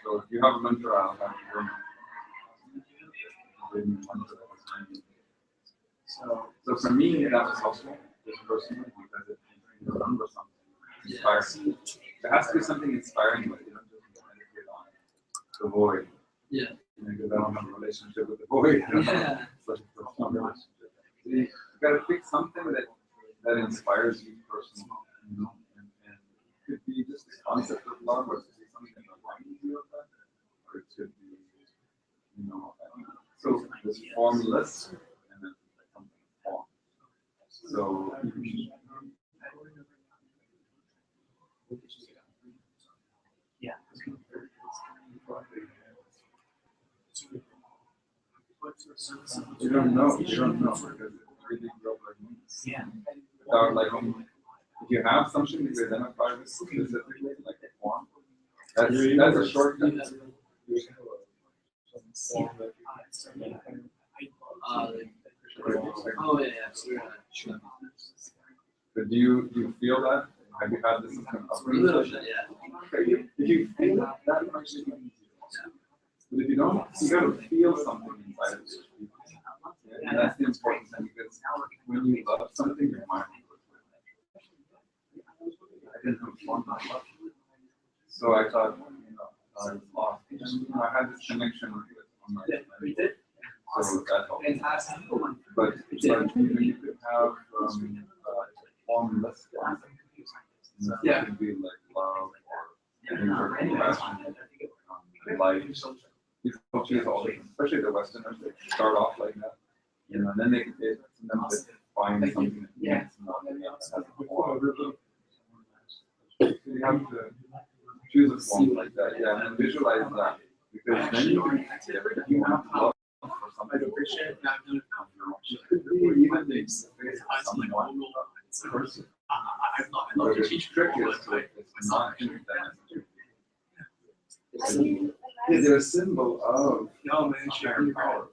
so if you have a mantra, I'll have you learn. So for me, that was helpful, just personally, because it makes me remember something inspiring. There has to be something inspiring, but you don't just meditate on the void. Yeah. Because I don't have a relationship with the void. Yeah. It's like a personal relationship. So you gotta pick something that inspires you personally, you know, and it could be just the concept of love, or it could be something that reminds you of that, or it could be, you know, so it's formless and then something form. So Yeah. you don't know because everything goes like this. Yeah. Like if you have something that you identify with specifically, like a form, that's a shortcut. Oh yeah. But do you feel that? Have you had this kind of Yeah. If you feel that much, but if you don't, you gotta feel something inside of you. And that's the important thing, because when you love something, your mind goes with didn't have fun. So I thought, I was lost. And, I had this connection with Amma. So that helped. Fantastic. But you could have formless ones. Yeah. It could be like love or anger, compassion, light. These cultures, especially the Westerners, they start off like that. And then they find something that means more than that has a form. You have to choose a form like that, yeah, and visualize that. Because then you have love for something. You could be even the face of someone. I'd love to teach trick people, is but it's not in they're a symbol of shared power.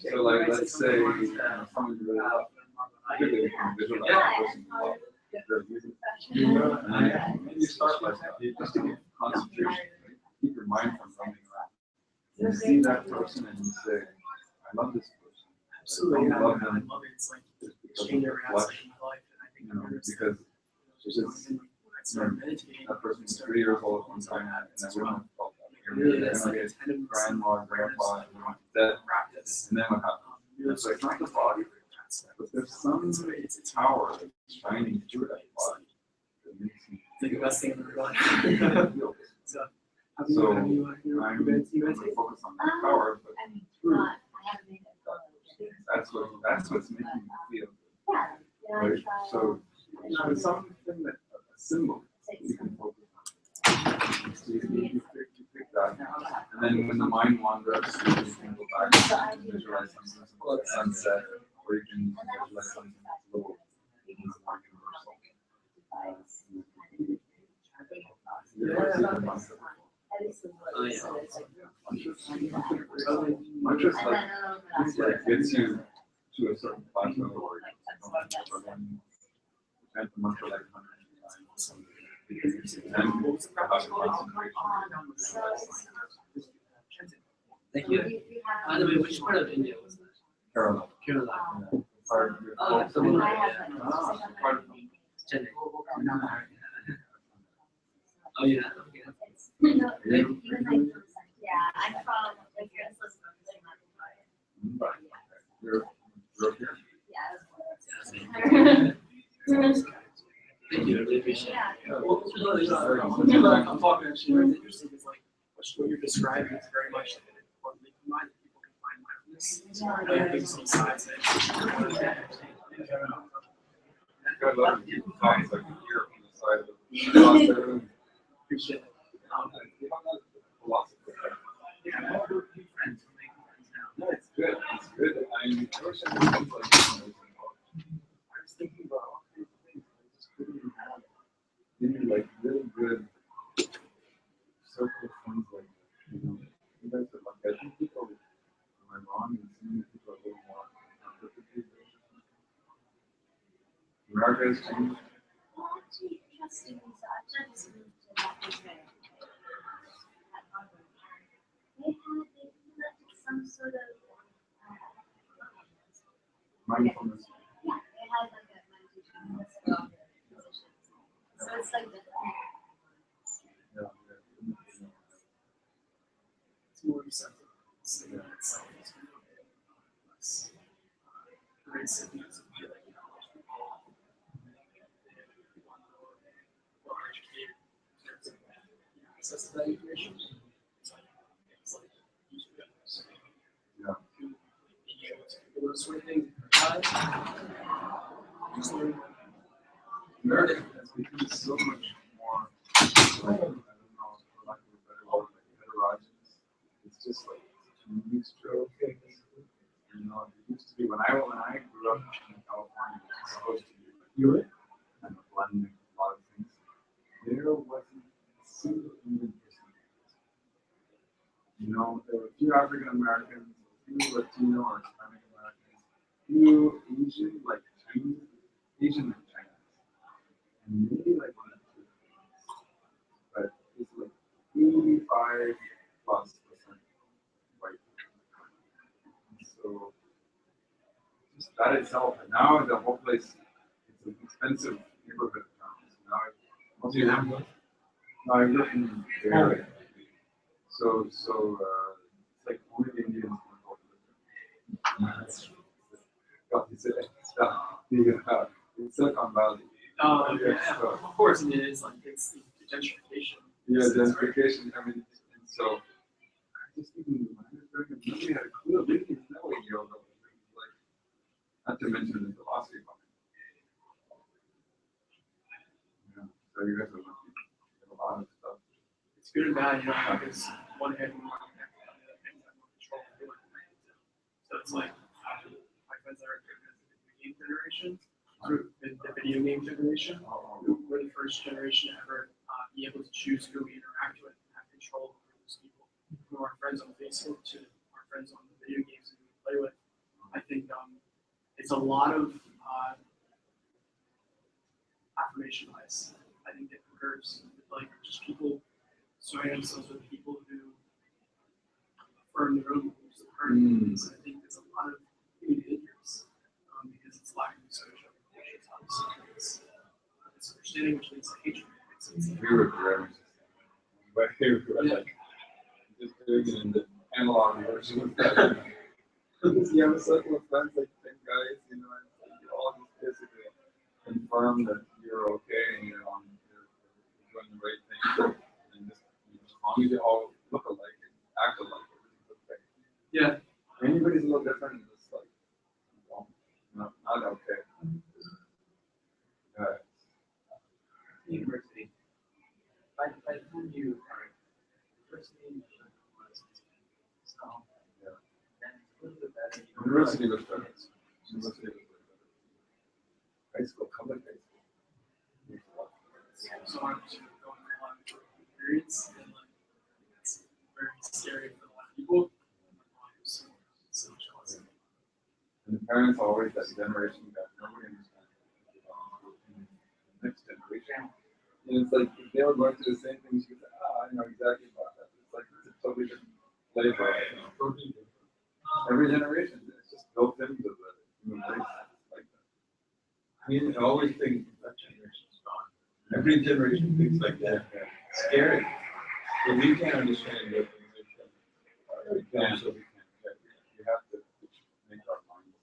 So like let's say someone really loves, typically you can visualize the person you love. And then you start like that, just to get concentration, keep your mind from running around. You see that person and you say, I love this person. Absolutely, I love them. I love it. It's like exchange every aspect of my life, and I think Because that person was 3 years old at one time, and I wouldn't have felt that. really is like a Get ten of grandma, grandpa, dead, practice. and then what happens? It's like not the body, but there's some power that's shining through that body that makes you It's like the best thing in the world. feel this. So, So you I'm meditate? focused on that power, but through that's what's making you feel good. Right? So it's something that a symbol you can focus on. So you pick that, and then when the mind wanders, you can go back and visualize something like sunset, or you can visualize something that's a little more universal. Oh, yeah. Just like gets you to a certain plateau or and the mantra like 100 times. And Thank you. By the way, which part of India was that? Kerala. Kerala. Part of Oh, Tamil Nadu. part of Chennai. Oh, yeah. Okay. I'm from, like, you're you're here. Thank you. I really appreciate it. Well, I'm talking actually very interesting. It's like what you're describing is very much like an important link in mind that people can find mindfulness. Like things besides it. Got a lot of people songs like here on the side of the room. Appreciate it. Philosophy. Yeah, I'm all with new friends. We're making friends now. No, it's good. It's good. I wish I had things like this when I was in college. I was thinking about all kinds of things. I just couldn't even have any like really good circle of things like that. You guys are like, I think people, am I wrong in seeing that people are a little more perfectly America has changed. Well, actually, interestingly, so I've just moved to Latin at Harvard. They implemented some sort of Mindfulness. yeah, they had like a meditation position. So it's like different. Yeah. It's more receptive. So yeah, it's like it's less aggressiveness of feeling. Well educated in terms of access to that information. It's like usually others. Yeah. Being able to do those sort of things. Just learn. America has become so much more, like, I don't know, for lack of a better word, like heterogeneous. It's just like mixture of things. It used to be when I grew up in California, it was supposed to be like kind of blending a lot of things. There wasn't a single Indian person. There were a few African Americans, a few Latino or Hispanic Americans, a few Asian, like Chinese, Asian and Chinese. And maybe like one or two. But it's like 85+% white. And so just that itself, and now the whole place, it's an expensive neighborhood town. So now Do you have one? No, I grew up in the area. So, it's like only Indians can go to the Silicon Valley. Yeah, So, of course, and it is like it's the gentrification. yeah, gentrification. I mean, and so I just even when I was growing up, nobody had a clue. We didn't even know what yoga was. Like, not to mention the philosophy of it. Yeah, so you guys are lucky. You have a lot of stuff. It's good and bad, you know, because one hand you want to connect, on the other hand you have more control over it. So it's like my friends that are the game generation, the video game generation, we're the first generation to ever be able to choose who we interact with and have control over those people. From our friends on Facebook to our friends on the video games that we play with. I think it's a lot of affirmation bias. I think it occurs with like just people surrounding themselves with people who affirm their own beliefs, affirm their beliefs. I think there's a lot of behaviors because it's lacking social. It's understanding, which leads to hatred. We were grammar system. But here we were like just doing it in the analog version of that. Because you have a circle of friends like 10 guys, you know, and you all just basically confirm that you're okay and you're doing the right thing. And just, as long as you all look alike and act alike, everything's okay. Yeah. Anybody's a little different, it's like, well, not okay. University. By the time you are university, so yeah. then it's a little bit better. University was better. University was better. High school, public high school. So I'm going through a lot of experience and like it's very scary for a lot of people. And the parents always that generation that nobody understands. Next generation. And it's like if they were going through the same things, you say, I know exactly about that. It's like it's a totally different flavor. Every generation, it's just built into the human race like that. I mean, I always think that generation's gone. Every generation thinks like that. Yeah. Scary. But we can't understand your generation. We can't. We have to make our minds.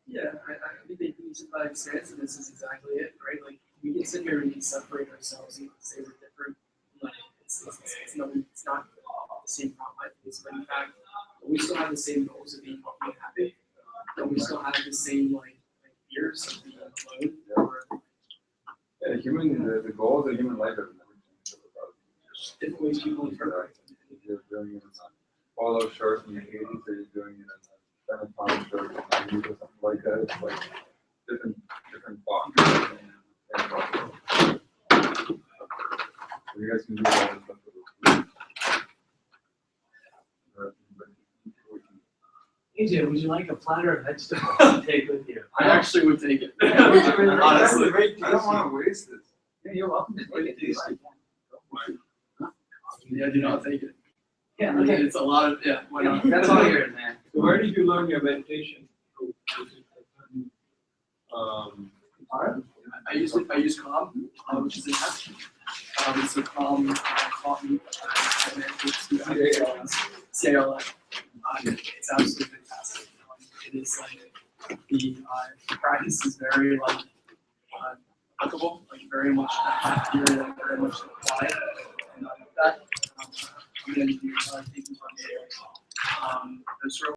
Yeah, I think they use it by experience, and this is exactly it, right? Like we can sit here and we can separate ourselves and say we're different. Like it's not the same problem I face, but in fact, we still have the same goals of being healthy and happy, and we still have the same like fears of being alone. Or, yeah, the goals of human life have never changed. Different ways people interpret. If you're doing it in a polo shirt in the 80s, or you're doing it in a Benetton shirt in the 90s or something like that, it's like different boxes. So you guys can do all this stuff with the AJ, would you like a platter of vegetables to take with you? I actually would take it. Honestly, I don't want to waste this. Yeah, you're welcome to take it. Yeah, do not take it. Yeah, Okay, it's a lot of, yeah, why not? That's all yours, man. So where did you learn your meditation? I use Calm, which is an app. So Calm taught me how to meditate to CLF. It's absolutely fantastic. It is like the practice is very like applicable, like very much theory, like very much applied. And that I'm going to do taking from there's sort of